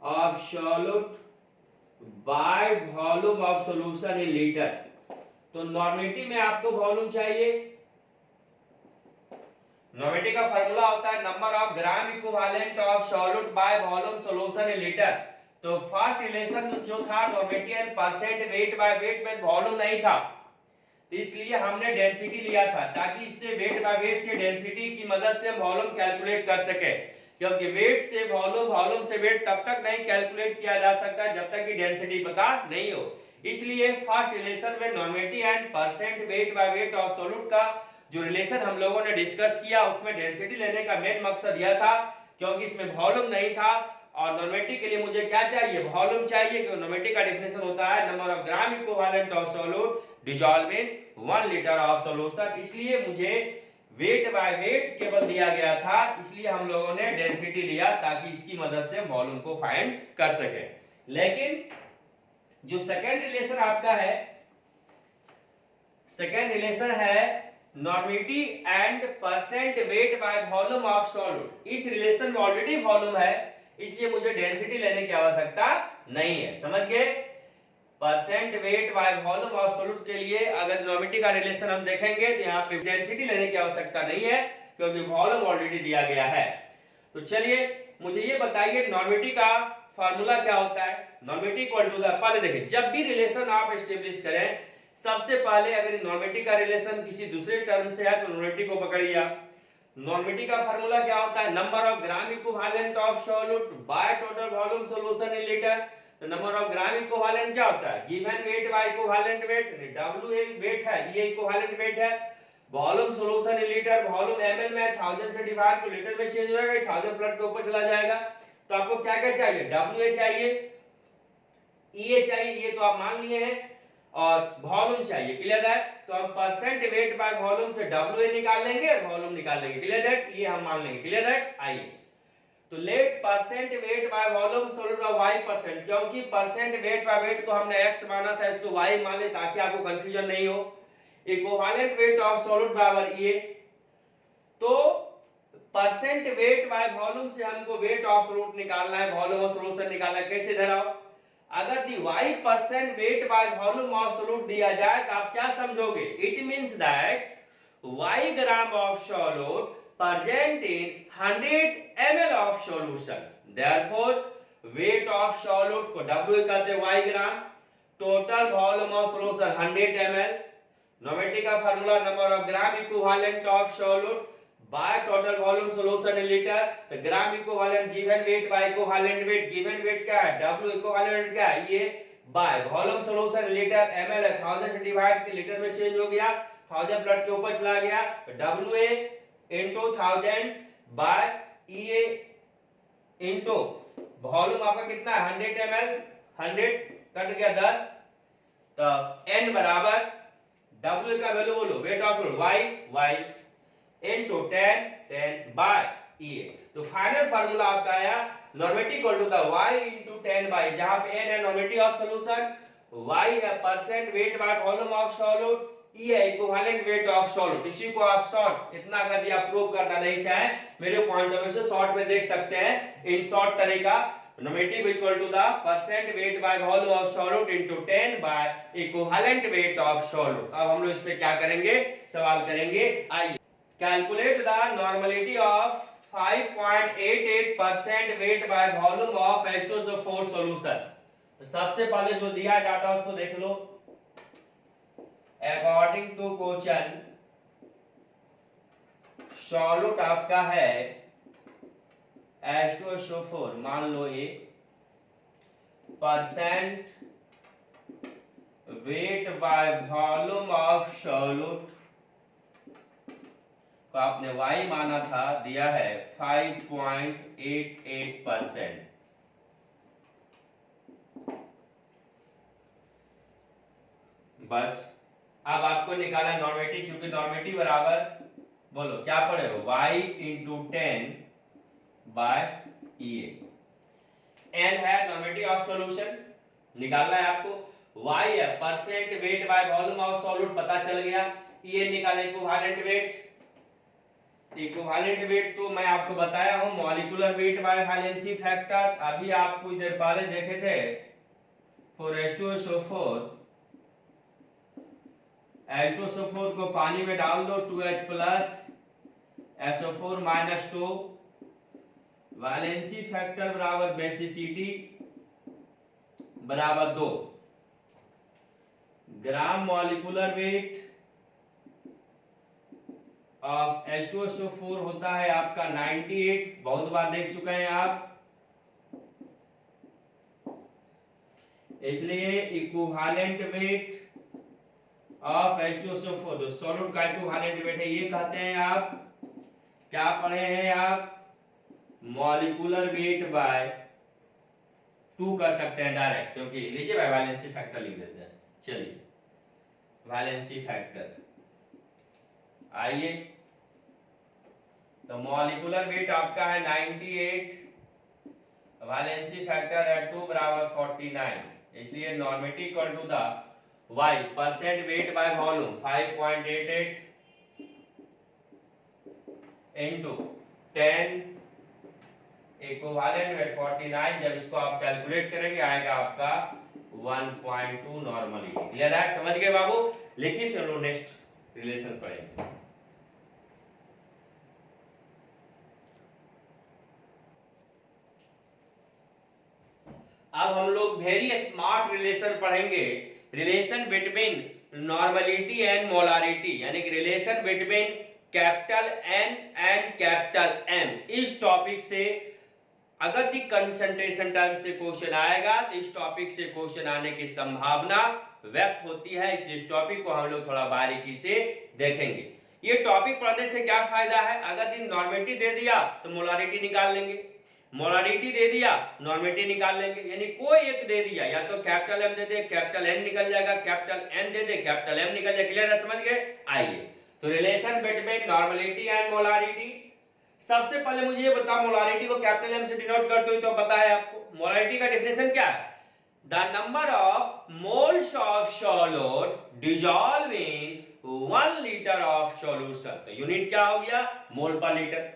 of solute by volume of solution in litre. तो नॉर्मेटिव में आपको वॉल्यूम चाहिए, नॉर्मेटिव का फार्मूला होता है number of gram equivalent of solute by volume solution in litre. तो first relation जो था normative and percent weight by weight में वॉल्यूम नहीं था, तो इसलिए हमने डेंसिटी लिया था ताकि इससे वेट बाय वेट से डेंसिटी की मदद से हम वॉल्यूम कैलकुलेट कर सके, क्योंकि वेट से वॉल्यूम, वॉल्यूम से वेट तब तक नहीं कैलकुलेट किया जा सकता जब तक कि डेंसिटी पता नहीं हो। इसलिए फर्स्ट रिलेशन में normative and percent weight by weight of solute का जो रिलेशन हम लोगों ने डिस्कस किया उसमें डेंसिटी लेने का मेन मकसद यह था क्योंकि इसमें वॉल्यूम नहीं था, और नॉर्मेटिव के लिए मुझे क्या चाहिए, वॉल्यूम चाहिए, क्योंकि नॉर्मेटिव का डेफिनेशन होता है number of gram equivalent of solute dissolve in 1 litre of solution. इसलिए मुझे वेट बाय वेट केवल दिया गया था, इसलिए हम लोगों ने डेंसिटी लिया ताकि इसकी मदद से वॉल्यूम को फाइंड कर सके। लेकिन जो सेकेंड रिलेशन आपका है, सेकेंड रिलेशन है normative and percent weight by volume of solute. इस रिलेशन में ऑलरेडी वॉल्यूम है, इसलिए मुझे डेंसिटी लेने की आवश्यकता नहीं है। समझ गए? Percent weight by volume of solute के लिए अगर नॉर्मेटिव का रिलेशन हम देखेंगे तो यहाँ पे डेंसिटी लेने की आवश्यकता नहीं है क्योंकि वॉल्यूम ऑलरेडी दिया गया है। तो चलिए मुझे ये बताइए नॉर्मेटिव का फार्मूला क्या होता है। नॉर्मेटिव इक्वल टू द, पहले देखिए जब भी रिलेशन आप एस्टेब्लिश करें सबसे पहले अगर नॉर्मेटिव का रिलेशन किसी दूसरे टर्म से है तो नॉर्मेटिव को पकड़िए। नॉर्मेटिव का फार्मूला क्या होता है, number of gram equivalent of solute by total volume solution in litre. तो नंबर ऑफ ग्राम इक्विवेलेंट क्या होता है, given weight by equivalent weight. W एक वेट है, ये इक्विवेलेंट वेट है। Volume solution in litre, volume ml में 1000 से डिवाइड को लीटर में चेंज हो जाएगा, 1000 प्लस के ऊपर चला जाएगा। तो आपको क्या क्या चाहिए, WA चाहिए, EA चाहिए, ये तो आप मान लिए हैं, और वॉल्यूम चाहिए। क्लियर है? तो हम परसेंट वेट बाय वॉल्यूम से WA निकाल लेंगे, वॉल्यूम निकाल लेंगे। क्लियर है? ये हम मान लेंगे। क्लियर है? आइए तो let percent weight by volume solute by y%, क्योंकि परसेंट वेट बाय वेट को हमने x माना था, इसको y मान ले ताकि आपको कंफ्यूजन नहीं हो। Equivalent weight of solute bye EA, तो परसेंट वेट बाय वॉल्यूम से हमको वेट ऑफ सॉल्यूट निकालना है, वॉल्यूम ऑफ सॉल्यूशन निकालना है। कैसे धराओ, अगर दी y% wait by volume of solute दिया जाए तो आप क्या समझोगे, it means that y gram of solute present in 100 ml of solution, therefore weight of solute को W कहते हैं y gram, total volume of solution 100 ml। Normative का formula number of gram equivalent of solute by total volume solution in litre. तो gram equivalent given weight by equivalent weight, given weight क्या है W, equivalent क्या है ये, by volume solution litre, ml है 1000 से divide के लीटर में चेंज हो गया, 1000 प्लस के ऊपर चला गया, तो WA into 1000 by EA into volume आपका कितना है 100 ml, 100 कट गया 10, तो N बराबर W का वैल्यू बोलो, weight of solute y into 10 by EA। तो फाइनल फार्मूला आपका आया normative equal to the y into 10 by, जहां पे N है नॉर्मेटिव ऑफ सॉल्यूशन, y है percent weight by volume of solute, E है इक्विवेलेंट वेट ऑफ सॉल्यूट। इसी को आप शॉर्ट इतना कर दिया, प्रूव करना नहीं चाहे मेरे पॉइंट ऑफ व्यू से शॉर्ट में देख सकते हैं इन शॉर्ट तरीका। Normative equal to the percent weight by volume of solute into 10 bye equivalent weight of solute. अब हम लोग इस पे क्या करेंगे, सवाल करेंगे। आइए calculate the normality of 5.88% wait by volume of H2SO4 solution. तो सबसे पहले जो दिया डाटा उसको देख लो। अकॉर्डिंग टू क्वेश्चन सॉल्यूट आपका है H2SO4, मान लो ये percent weight by volume of solute को आपने y माना था, दिया है 5.88%। बस अब आपको निकाला नॉर्मेटिव, चूंकि नॉर्मेटिव बराबर बोलो क्या पढ़े हो y into 10 by EA। n है नॉर्मेटिव ऑफ सॉल्यूशन, निकालना है आपको। y है percent weight by volume of solute, पता चल गया। EA निकाले इक्विवेलेंट वेट। इक्विवेलेंट वेट तो मैं आपको बताया हूं molecular weight by valency factor, अभी आपको इधर पहले देखे थे फॉर H2SO4। H2SO4 को पानी में डाल दो 2H plus SO4 minus 2, valency factor बराबर बेसिसिटी बराबर 2, ग्राम मॉलिक्यूलर वेट ऑफ H2SO4 होता है आपका 98, बहुत बार देख चुके हैं आप, इसलिए इक्विवेलेंट वेट ऑफ H2SO4 जो सॉल्यूट का इक्विवेलेंट वेट है ये कहते हैं आप, क्या पढ़े हैं आप, मॉलिक्यूलर वेट बाय 2 कर सकते हैं डायरेक्ट, क्योंकि लीजिए भाई वैलेंसी फैक्टर लिख देते हैं। चलिए वैलेंसी फैक्टर आइए, तो मॉलिक्यूलर वेट आपका है 98, वैलेंसी फैक्टर है 2 बराबर 49, इसलिए normative equal to the y percent weight by volume 5.88 into 10 equivalent weight 49, जब इसको आप कैलकुलेट करेंगे आएगा आपका 1.2 नॉर्मलिटी। क्लियर है, समझ गए बाबू? लिखिए फिर हम लोग नेक्स्ट रिलेशन पढ़ेंगे। अब हम लोग वेरी स्मार्ट रिलेशन पढ़ेंगे, relation between normality and molarity, यानी कि relation between capital N and capital M। इस टॉपिक से अगर दी कंसंट्रेशन टर्म से क्वेश्चन आएगा तो इस टॉपिक से क्वेश्चन आने की संभावना व्यक्त होती है, इसलिए इस टॉपिक को हम लोग थोड़ा बारीकी से देखेंगे। ये टॉपिक पढ़ने से क्या फायदा है, अगर दी नॉर्मेटिव दे दिया तो मोलारिटी निकाल लेंगे, मोलारिटी दे दिया नॉर्मेटिव निकाल लेंगे, यानी कोई एक दे दिया, या तो कैपिटल M दे दे कैपिटल N निकल जाएगा, कैपिटल N दे दे कैपिटल M निकल जाएगा। क्लियर है, समझ गए? आइए तो relation between normality and molarity. सबसे पहले मुझे ये बताओ मोलारिटी को कैपिटल M से डिनोट करते हो तो पता है आपको, मोलारिटी का डेफिनेशन क्या है, the number of moles of solute dissolve in 1 litre of solution. तो यूनिट क्या हो गया, मोल पर लीटर।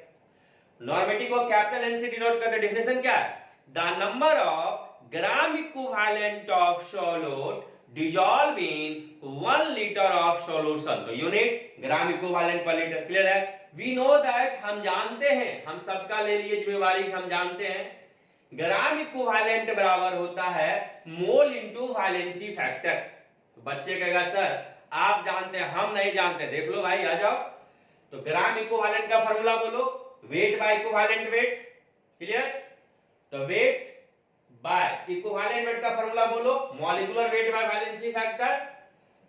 नॉर्मेटिव को कैपिटल N से डिनोट करते, डेफिनेशन क्या है, the number of gram equivalent of solute dissolve in 1 litre of solution. तो unit gram equivalent per litre. Clear है? वी नो दैट, हम जानते हैं, हम सबका ले लिए जिम्मेवारी, हम जानते हैं ग्राम इक्विवेलेंट बराबर होता है मोल इनटू वैलेंसी फैक्टर। तो बच्चे कहेगा सर आप जानते हैं हम नहीं जानते, देख लो भाई आ जाओ। तो ग्राम इक्विवेलेंट का फार्मूला बोलो, wait by equivalent wait. Clear? तो वेट बाय इक्विवेलेंट वेट का फार्मूला बोलो, molecular weight by valency factor.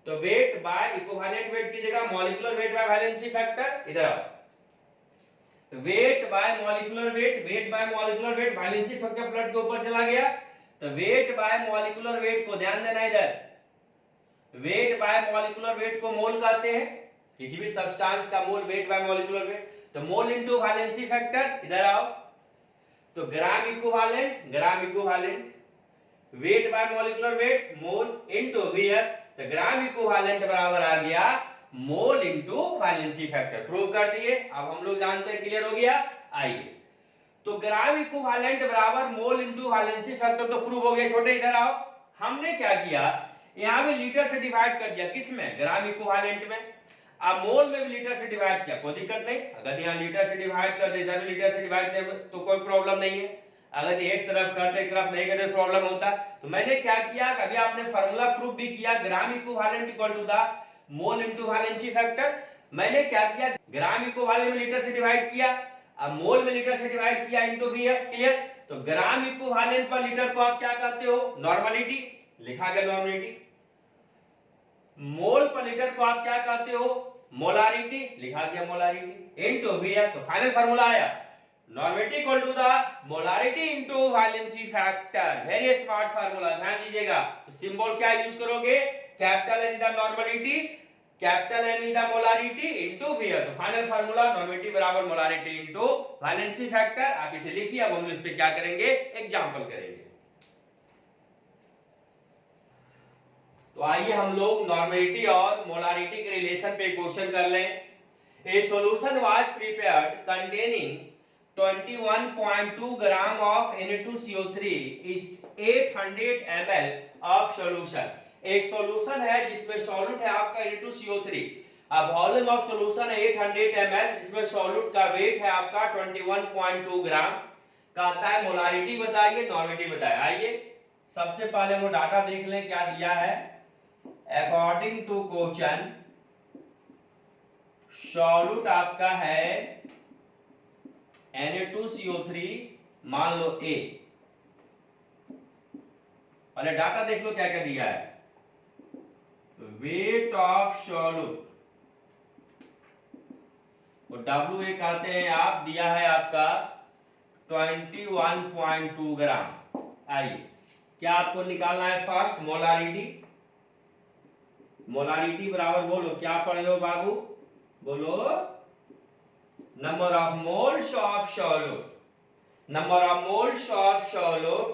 तो वेट बाय इक्विवेलेंट वेट की जगह molecular weight by valency factor, इधर आओ, wait by molecular wait, weight by molecular wait, valency factor plus के ऊपर चला गया, तो वेट बाय मॉलिक्यूलर वेट को ध्यान देना, इधर वेट बाय मॉलिक्यूलर वेट को मोल कहते हैं, किसी भी सब्सटेंस का mole weight by molecular weight. तो मोल इनटू वैलेंसी फैक्टर, इधर आओ, तो gram equivalent, gram equivalent, weight by molecular weight mole into वीयर, तो ग्राम इक्विवेलेंट बराबर आ गया mole into valency factor. Prove कर दिए, अब हम लोग जानते हैं। क्लियर हो गया? आइए तो ग्राम इक्विवेलेंट बराबर मोल इनटू वैलेंसी फैक्टर तो प्रूव हो गया। छोटे इधर आओ, हमने क्या किया, यहां पे लीटर से डिवाइड कर दिया, किसमें, ग्राम इक्विवेलेंट में। अब मोल में भी लीटर से डिवाइड किया, कोई दिक्कत नहीं, अगर यहां लीटर से डिवाइड कर दे, इधर भी लीटर से डिवाइड कर तो कोई प्रॉब्लम नहीं है। अगर एक तरफ करते एक तरफ नहीं करते प्रॉब्लम होता। तो मैंने क्या किया, अभी आपने फार्मूला प्रूफ भी किया, gram equivalent equal to the mole into valency factor. मैंने क्या किया, ग्राम इक्विवेलेंट में लीटर से डिवाइड किया, अब मोल में लीटर से डिवाइड किया इनटू वीएफ। क्लियर? तो ग्राम इक्विवेलेंट पर लीटर को आप क्या कहते हो, नॉर्मलिटी, लिखा गया नॉर्मलिटी। मोल पर लीटर को आप क्या कहते हो, मोलारिटी, लिखा गया मोलारिटी, इनटू वीएफ। तो फाइनल फार्मूला आया normative equal to the molarity into valency factor. Very smart formula, ध्यान दीजिएगा। सिंबल क्या यूज करोगे, capital N is the normality, capital M is the molarity into वीयर। तो फाइनल फार्मूला नॉर्मेटिव बराबर molarity into valency factor. आप इसे लिखिए, अब हम इस पे क्या करेंगे, एग्जांपल करेंगे। तो आइए हम लोग नॉर्मलिटी और मोलारिटी के रिलेशन पे क्वेश्चन कर लें। ए solution was prepared containing 21.2 gram of Na2CO3 is 800 ml of solution. एक सॉल्यूशन है जिसमें सॉल्यूट है आपका Na2CO3 अब वॉल्यूम ऑफ सॉल्यूशन है 800 ml, जिसमें सॉल्यूट का वेट है आपका 21.2 ग्राम। कहता है मोलारिटी बताइए, नॉर्मेटिव बताइए। आइए सबसे पहले हम डाटा देख लें क्या दिया है। अकॉर्डिंग टू क्वेश्चन सॉल्यूट आपका है Na2CO3 मान लो A। पहले डाटा देख लो क्या क्या दिया है। वेट ऑफ सॉल्यूट WA कहते हैं आप, दिया है आपका 21.2 ग्राम। आइए क्या आपको निकालना है फर्स्ट मोलारिटी। मोलारिटी बराबर बोलो क्या पढ़े हो बाबू, बोलो number of moles of solute, number of moles of solute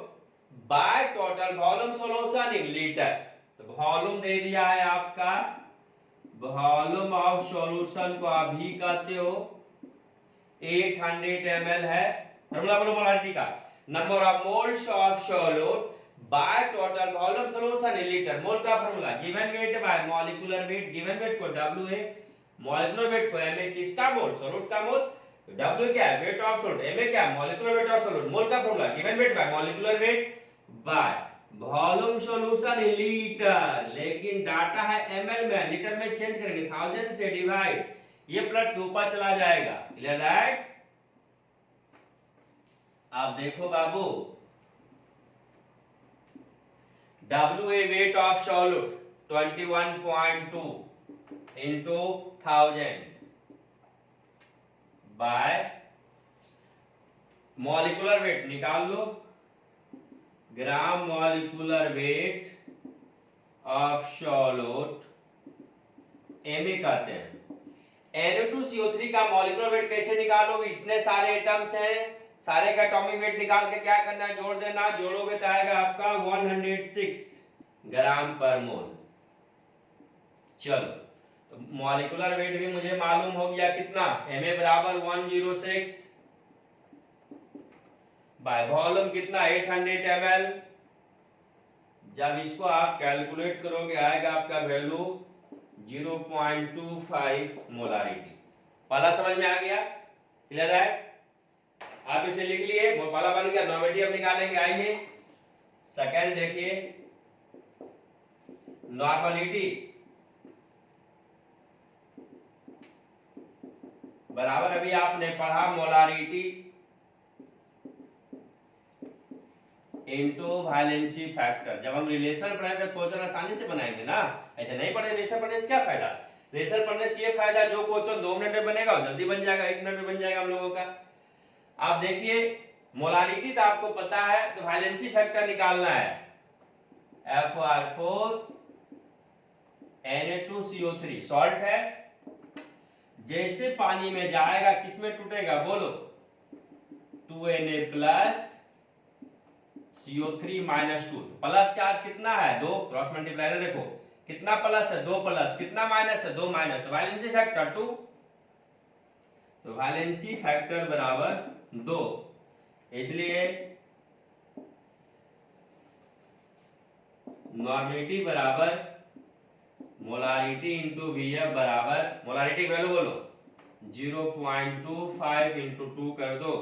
by total volume solution in litre. तो वॉल्यूम दे दिया है आपका, वॉल्यूम ऑफ सॉल्यूशन को आप भी कहते हो 800 ml है। फॉर्मूला बोलो मोलारिटी का, number of moles of solute by total volume solution in litre. Mole का formula given weight by molecular weight, given weight को WA, मॉलिक्यूलर वेट को Ma, किसका मोल, सॉल्यूट का मोल। W क्या है, वेट ऑफ सॉल्यूट, Ma क्या है, molecular weight of solute. Mole का formula given weight by molecular weight by volume solution in litre, लेकिन डाटा है ml में, लीटर में चेंज करेंगे, 1000 से डिवाइड, ये प्लस ऊपर चला जाएगा। Clear that. आप देखो बाबू WA weight of solute 21.2 into 1000 by molecular weight निकाल लो, gram molecular weight of solute Ma कहते हैं। Na2CO3 का मॉलिक्यूलर वेट कैसे निकालोगे, इतने सारे एटम्स हैं, सारे का एटॉमिक वेट निकाल के क्या करना है, जोड़ देना, जोड़ोगे तो आएगा आपका 106 ग्राम पर मोल। चलो तो मॉलिक्यूलर वेट भी मुझे मालूम हो गया कितना, Ma बराबर 106 बाय वॉल्यूम कितना 800 ml। जब इसको आप कैलकुलेट करोगे आएगा आपका वैल्यू 0.25 मोलारिटी। पहला समझ में आ गया, क्लियर है। आप इसे लिख लिए, पहला बन गया, नॉर्मेटिव निकालेंगे। आइए सेकंड देखिए, नॉर्मलिटी बराबर अभी आपने पढ़ा मोलारिटी इनटू वैलेंसी फैक्टर। जब हम रिलेशन पढ़ेंगे क्वेश्चन आसानी से बनाएंगे ना, ऐसे नहीं पढ़े रिलेशन पढ़ने से क्या फायदा। रिलेशन पढ़ने से ये फायदा, जो क्वेश्चन 2 मिनट में बनेगा वो जल्दी बन जाएगा, 1 मिनट में बन जाएगा हम लोगों का। आप देखिए मोलारिटी तो आपको पता है, तो वैलेंसी फैक्टर निकालना है, FR4 Na2CO3 सॉल्ट है, जैसे पानी में जाएगा किसमें टूटेगा बोलो, 2Na plus CO3 minus 2। Plus charge कितना है 2, क्रॉस मल्टीप्लाई देखो कितना प्लस है 2 प्लस, कितना माइनस है 2 माइनस, तो वैलेंसी फैक्टर 2, तो वैलेंसी फैक्टर बराबर 2। इसलिए नॉर्मेटिव बराबर मोलारिटी इंटू VF बराबर, मोलारिटी वैल्यू बोलो 0.25 इंटू 2 कर दो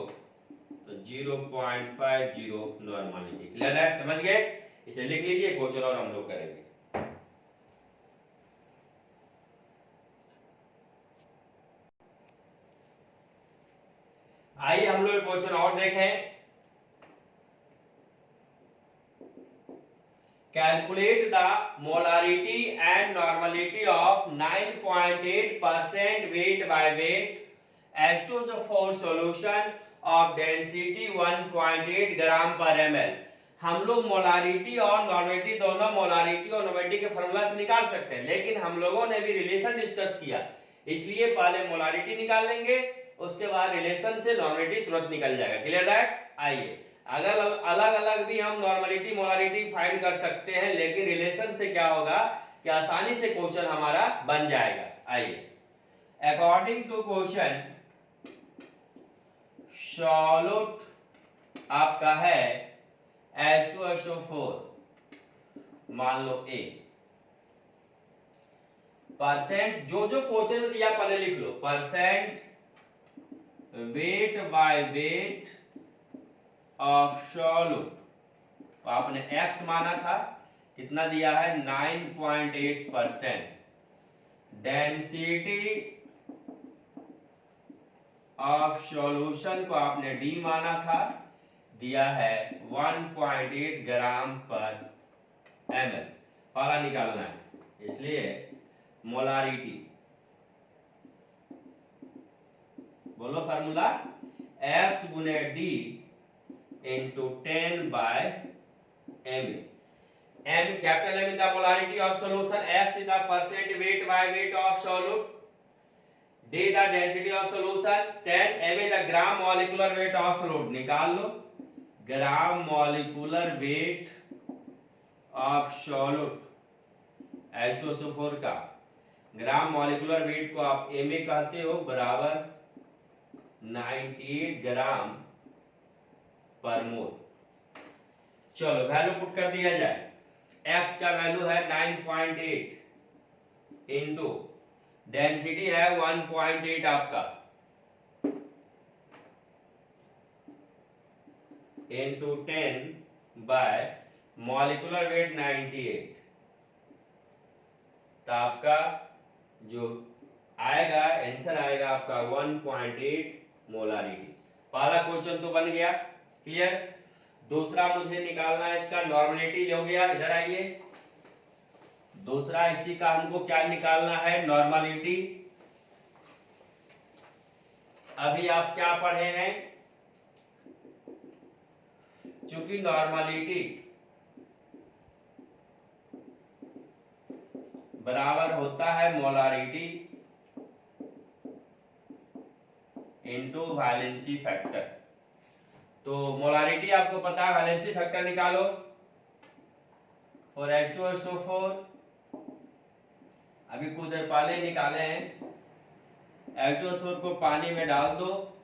तो 0.50 नॉर्मलिटी। क्लियर है, समझ गए। इसे लिख लीजिए, क्वेश्चन और हम लोग करेंगे। आइए हम लोग क्वेश्चन और देखें। Calculate the molarity and normality of 9.8% wait by wait H2SO4 solution of density 1.8 gram per ml। हम लोग मोलारिटी और नॉर्मेटिव दोनों, मोलारिटी और नॉर्मेटिव के फॉर्मूला से निकाल सकते हैं, लेकिन हम लोगों ने भी रिलेशन डिस्कस किया, इसलिए पहले मोलारिटी निकाल लेंगे, उसके बाद रिलेशन से नॉर्मेटिव तुरंत निकल जाएगा। Clear that. आइए अगर अलग अलग भी हम नॉर्मलिटी मोलारिटी फाइंड कर सकते हैं, लेकिन रिलेशन से क्या होगा कि आसानी से क्वेश्चन हमारा बन जाएगा। आइए अकॉर्डिंग टू क्वेश्चन सॉल्यूट आपका है H2SO4 मान लो A, परसेंट जो जो क्वेश्चन में दिया पहले लिख लो, percent weight by weight of solute. तो आपने x माना था, कितना दिया है 9.8%। डेंसिटी ऑफ सॉल्यूशन को आपने d माना था, दिया है 1.8 ग्राम पर ml। फार्मूला निकालना है, इसलिए मोलारिटी, बोलो फार्मूला, x गुने d into 10 by m। m capital M is the molarity of solution, x is the percent weight by weight of solute, d the density of solution, 10 m is the gram molecular weight of solute. निकाल लो gram molecular weight of solute H2SO4 का ग्राम molecular weight को आप Ma कहते हो, बराबर 98 ग्राम पर मोल। चलो वैल्यू पुट कर दिया जाए, x का वैल्यू है 9.8 इंटू डेंसिटी है 1.8 आपका, इंटू 10 बाय मॉलिक्यूलर वेट 98। तो आपका जो आएगा आंसर आएगा आपका 1.8 मोलारिटी। पहला क्वेश्चन तो बन गया, क्लियर। दूसरा मुझे निकालना है इसका नॉर्मलिटी। हो गया, इधर आइए। दूसरा इसी का हमको क्या निकालना है, नॉर्मलिटी। अभी आप क्या पढ़े हैं, चूंकि नॉर्मलिटी बराबर होता है मोलारिटी इनटू वैलेंसी फैक्टर। तो मोलारिटी आपको पता है, वैलेंसी फैक्टर निकालो। और H2SO4 अभी कुछ देर पहले निकाले हैं। H2SO4 को पानी में डाल दो,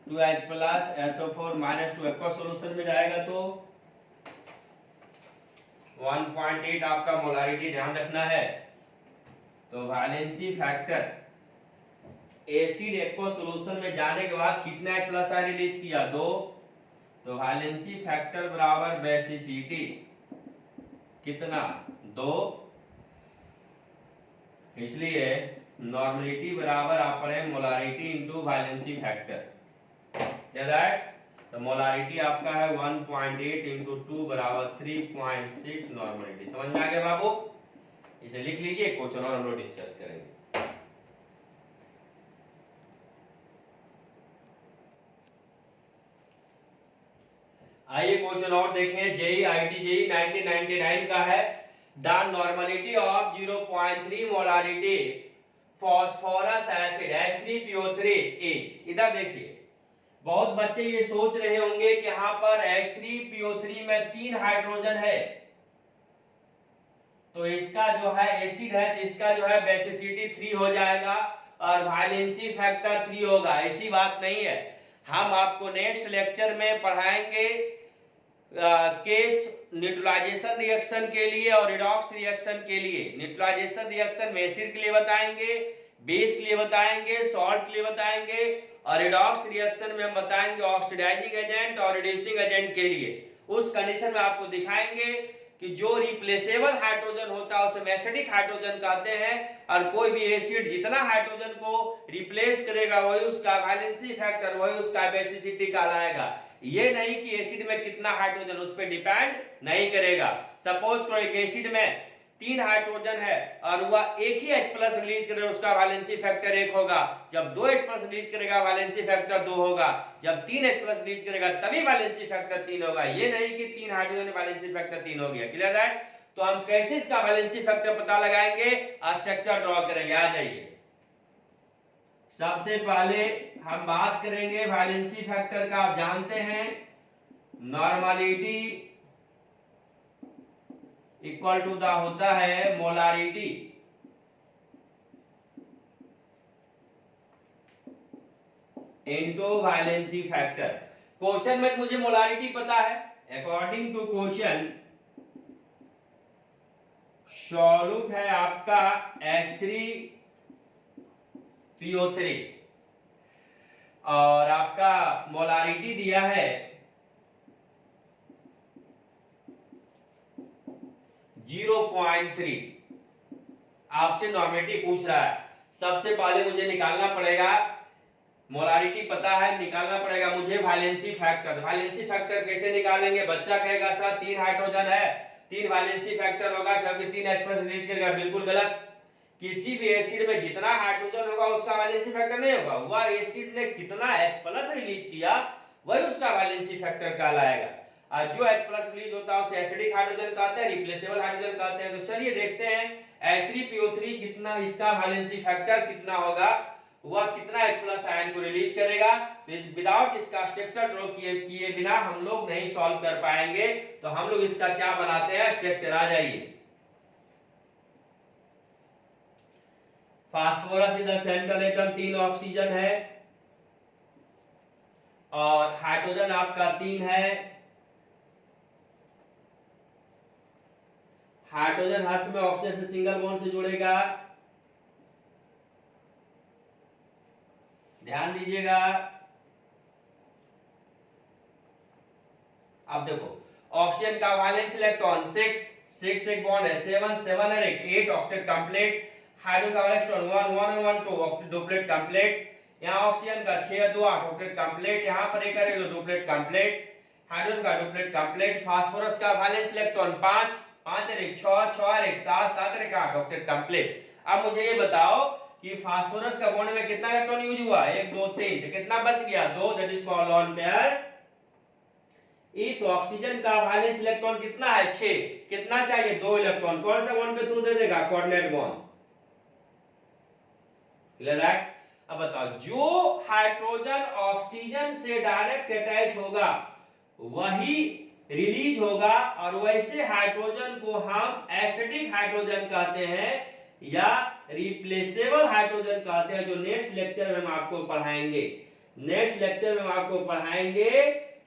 2H plus SO4 minus 2 aqua solution में जाएगा तो 1.8 आपका मोलारिटी ध्यान रखना है। तो valency factor acid aqua solution में जाने के बाद कितना H प्लस आयन रिलीज किया, 2। तो वैलेंसी फैक्टर बराबर बेसिसिटी कितना, 2। इसलिए नॉर्मलिटी बराबर आप पढ़े molarity into valency factor. That तो मोलारिटी आपका है 1.8 इंटू 2 बराबर 3.6 नॉर्मलिटी। समझ में आ गया बाबू? इसे लिख लीजिए, क्वेश्चन और हम लोग डिस्कस करेंगे। आइए क्वेश्चन और देखें। जेई आईटी जेई 1999 का है। The normality of 0.3 molarity phosphorous acid H3PO3 is. इधर देखिए, बहुत बच्चे ये सोच रहे होंगे कि यहां पर H3PO3 में 3 हाइड्रोजन है, तो इसका जो है एसिड है, तो इसका जो है बेसिसिटी 3 हो जाएगा और वैलेंसी फैक्टर 3 होगा। ऐसी बात नहीं है। हम आपको नेक्स्ट लेक्चर में पढ़ाएंगे केस न्यूट्रलाइजेशन रिएक्शन के लिए और रिडॉक्स रिएक्शन के लिए। न्यूट्रलाइजेशन रिएक्शन में एसिड के लिए बताएंगे, बेस के लिए बताएंगे, सॉल्ट के लिए बताएंगे, और रिडॉक्स रिएक्शन में हम बताएंगे ऑक्सीडाइजिंग एजेंट और रिड्यूसिंग एजेंट के लिए। उस कंडीशन में आपको दिखाएंगे कि जो रिप्लेसेबल हाइड्रोजन होता है उसे एसिडिक हाइड्रोजन कहते हैं, और कोई भी एसिड जितना हाइड्रोजन को रिप्लेस करेगा वही उसका वैलेंसी फैक्टर, वही उसका बेसिसिटी कहलाएगा। ये नहीं कि एसिड में कितना हाइड्रोजन उस पर डिपेंड नहीं करेगा। सपोज करो एक एसिड में 3 हाइड्रोजन है और वह एक ही H प्लस रिलीज करेगा, उसका वैलेंसी फैक्टर 1 होगा। जब 2 H प्लस रिलीज करेगा वैलेंसी फैक्टर 2 होगा। जब 3 H प्लस रिलीज करेगा तभी वैलेंसी फैक्टर 3 होगा। ये नहीं कि 3 हाइड्रोजन वैलेंसी फैक्टर 3 हो गया। क्लियर है? तो हम कैसे इसका वैलेंसी फैक्टर पता लगाएंगे, स्ट्रक्चर ड्रॉ करेंगे। आ जाइए। सबसे पहले हम बात करेंगे वैलेंसी फैक्टर का। आप जानते हैं नॉर्मलिटी इक्वल टू द होता है molarity into valency factor. Question में मुझे मोलारिटी पता है। अकॉर्डिंग टू क्वेश्चन सॉल्यूट है आपका H3PO3 और आपका मोलारिटी दिया है 0.3। आपसे नॉर्मेटिव पूछ रहा है, सबसे पहले मुझे निकालना पड़ेगा, मोलारिटी पता है, निकालना पड़ेगा मुझे वैलेंसी फैक्टर। वैलेंसी फैक्टर कैसे निकालेंगे? बच्चा कहेगा सर 3 हाइड्रोजन है, 3 वैलेंसी फैक्टर होगा क्योंकि 3 H+ रिलीज करेगा। बिल्कुल गलत। किसी भी एसिड में जितना हाइड्रोजन होगा उसका वैलेंसी फैक्टर नहीं होगा, वह एसिड ने कितना H+ रिलीज किया वही उसका वैलेंसी फैक्टर कहलाएगा। और जो H+ रिलीज होता है उसे एसिडिक हाइड्रोजन कहते हैं, रिप्लेसेबल हाइड्रोजन कहते हैं। तो चलिए देखते हैं H3PO3 कितना, इसका वैलेंसी फैक्टर कितना होगा, वह कितना H+ आयन को रिलीज करेगा। तो इस विदाउट इसका स्ट्रक्चर ड्रॉ किए बिना हम लोग नहीं सॉल्व कर पाएंगे। तो हम लोग इसका क्या बनाते हैं, स्ट्रक्चर। आ जाइए, फास्फोरस इधर सेंट्रल एटम 3 ऑक्सीजन है और हाइड्रोजन आपका 3 है। हाइड्रोजन हर समय ऑक्सीजन से सिंगल बॉन्ड से जुड़ेगा, ध्यान दीजिएगा। अब देखो ऑक्सीजन का वैलेंस इलेक्ट्रॉन 6 एक बॉन्ड है, 7 है, 8 ऑक्टेट कंप्लीट। हाइड्रोजन का इलेक्ट्रॉन 1 1 2 ऑक्टेट डुप्लेट कंप्लीट। यहां ऑक्सीजन का 6 2 8 ऑक्टेट कंप्लीट। यहां पर एक है तो डुप्लेट कंप्लीट, हाइड्रोजन का डुप्लेट कंप्लीट। फास्फोरस का वैलेंस इलेक्ट्रॉन 5 है, 6 है, 7 है, 8 ऑक्टेट कंप्लीट। अब मुझे ये बताओ कि फास्फोरस का बॉन्ड में कितना इलेक्ट्रॉन यूज हुआ, 1 2 3, तो कितना बच गया, 2, that is called lone pair. इस ऑक्सीजन का वैलेंस इलेक्ट्रॉन कितना है, 6, कितना चाहिए, 2 इलेक्ट्रॉन। कौन सा बॉन्ड के थ्रू दे देगा, कोऑर्डिनेट बॉन्ड। क्लियर है? अब बताओ, जो हाइड्रोजन ऑक्सीजन से डायरेक्ट अटैच होगा वही रिलीज होगा, और वैसे हाइड्रोजन को हम एसिडिक हाइड्रोजन कहते हैं या रिप्लेसेबल हाइड्रोजन कहते हैं, जो नेक्स्ट लेक्चर में हम आपको पढ़ाएंगे। नेक्स्ट लेक्चर में हम आपको पढ़ाएंगे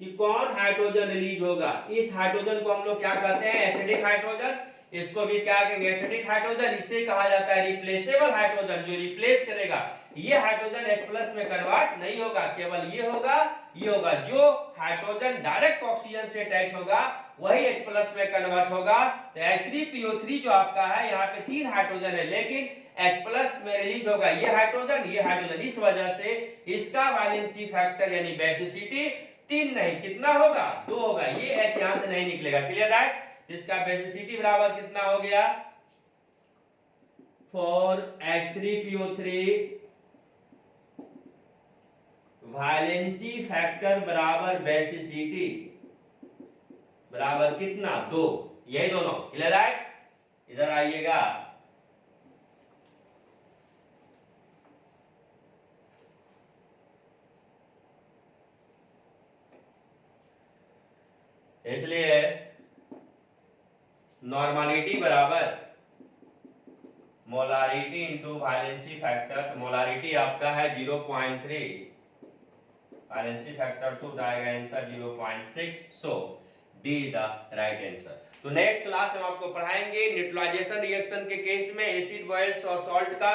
कि कौन हाइड्रोजन रिलीज होगा। इस हाइड्रोजन को हम लोग क्या कहते हैं, एसिडिक हाइड्रोजन। इसको भी क्या कहेंगे, एसिडिक हाइड्रोजन। इसे कहा जाता है रिप्लेसेबल हाइड्रोजन, जो रिप्लेस करेगा। ये हाइड्रोजन H+ में कन्वर्ट नहीं होगा, केवल ये होगा, ये होगा। जो हाइड्रोजन डायरेक्ट ऑक्सीजन से अटैच होगा वही H+ में कन्वर्ट होगा। तो H3PO3 जो आपका है, यहाँ पे 3 हाइड्रोजन है, लेकिन H+ में रिलीज होगा ये हाइड्रोजन, ये हाइड्रोजन। इस वजह से इसका वैलेंसी फैक्टर यानी बेसिसिटी 3 नहीं, कितना होगा, 2 होगा। ये H यहां से नहीं निकलेगा। क्लियर है? इसका बेसिसिटी बराबर कितना हो गया, 4 H3PO3 वैलेंसी फैक्टर बराबर बेसिसिटी बराबर कितना, 2। यही दोनों। क्लियर है? इधर आइएगा, इसलिए नॉर्मलिटी बराबर मोलारिटी इंटू वैलेंसी फैक्टर। तो मोलारिटी आपका है 0.3, वैलेंसी फैक्टर 2 आएगा answer 0.6। So D the right answer. तो नेक्स्ट क्लास हम आपको पढ़ाएंगे न्यूट्रलाइजेशन रिएक्शन के केस में एसिड बॉयल्स और सॉल्ट का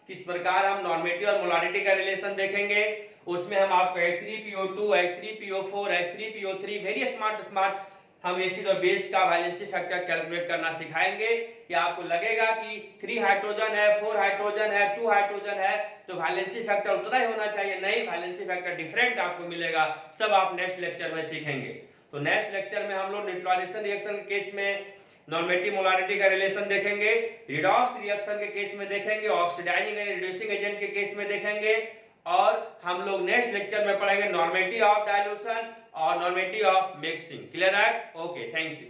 किस प्रकार हम नॉर्मेटिव और मोलारिटी का रिलेशन देखेंगे। उसमें हम आपको H3PO2, H3PO4, H3PO3 very smart हम एसिड और बेस का वैलेंसी फैक्टर कैलकुलेट करना सिखाएंगे। कि आपको लगेगा कि 3 हाइड्रोजन है, 4 हाइड्रोजन है, 2 हाइड्रोजन है, तो वैलेंसी फैक्टर उतना ही होना चाहिए। नहीं, वैलेंसी फैक्टर डिफरेंट आपको मिलेगा। सब आप नेक्स्ट लेक्चर में सीखेंगे। तो नेक्स्ट लेक्चर में हम लोग न्यूट्रलाइजेशन रिएक्शन के केस में नॉर्मेटिव मोलारिटी का रिलेशन देखेंगे, रिडॉक्स रिएक्शन के केस में देखेंगे, ऑक्सीडाइजिंग एंड रिड्यूसिंग एजेंट के केस में देखेंगे, और हम लोग नेक्स्ट लेक्चर में पढ़ेंगे नॉर्मेटिव ऑफ डाइल्यूशन और नॉर्मेटिव ऑफ मिक्सिंग। क्लियर है? Okay, thank you.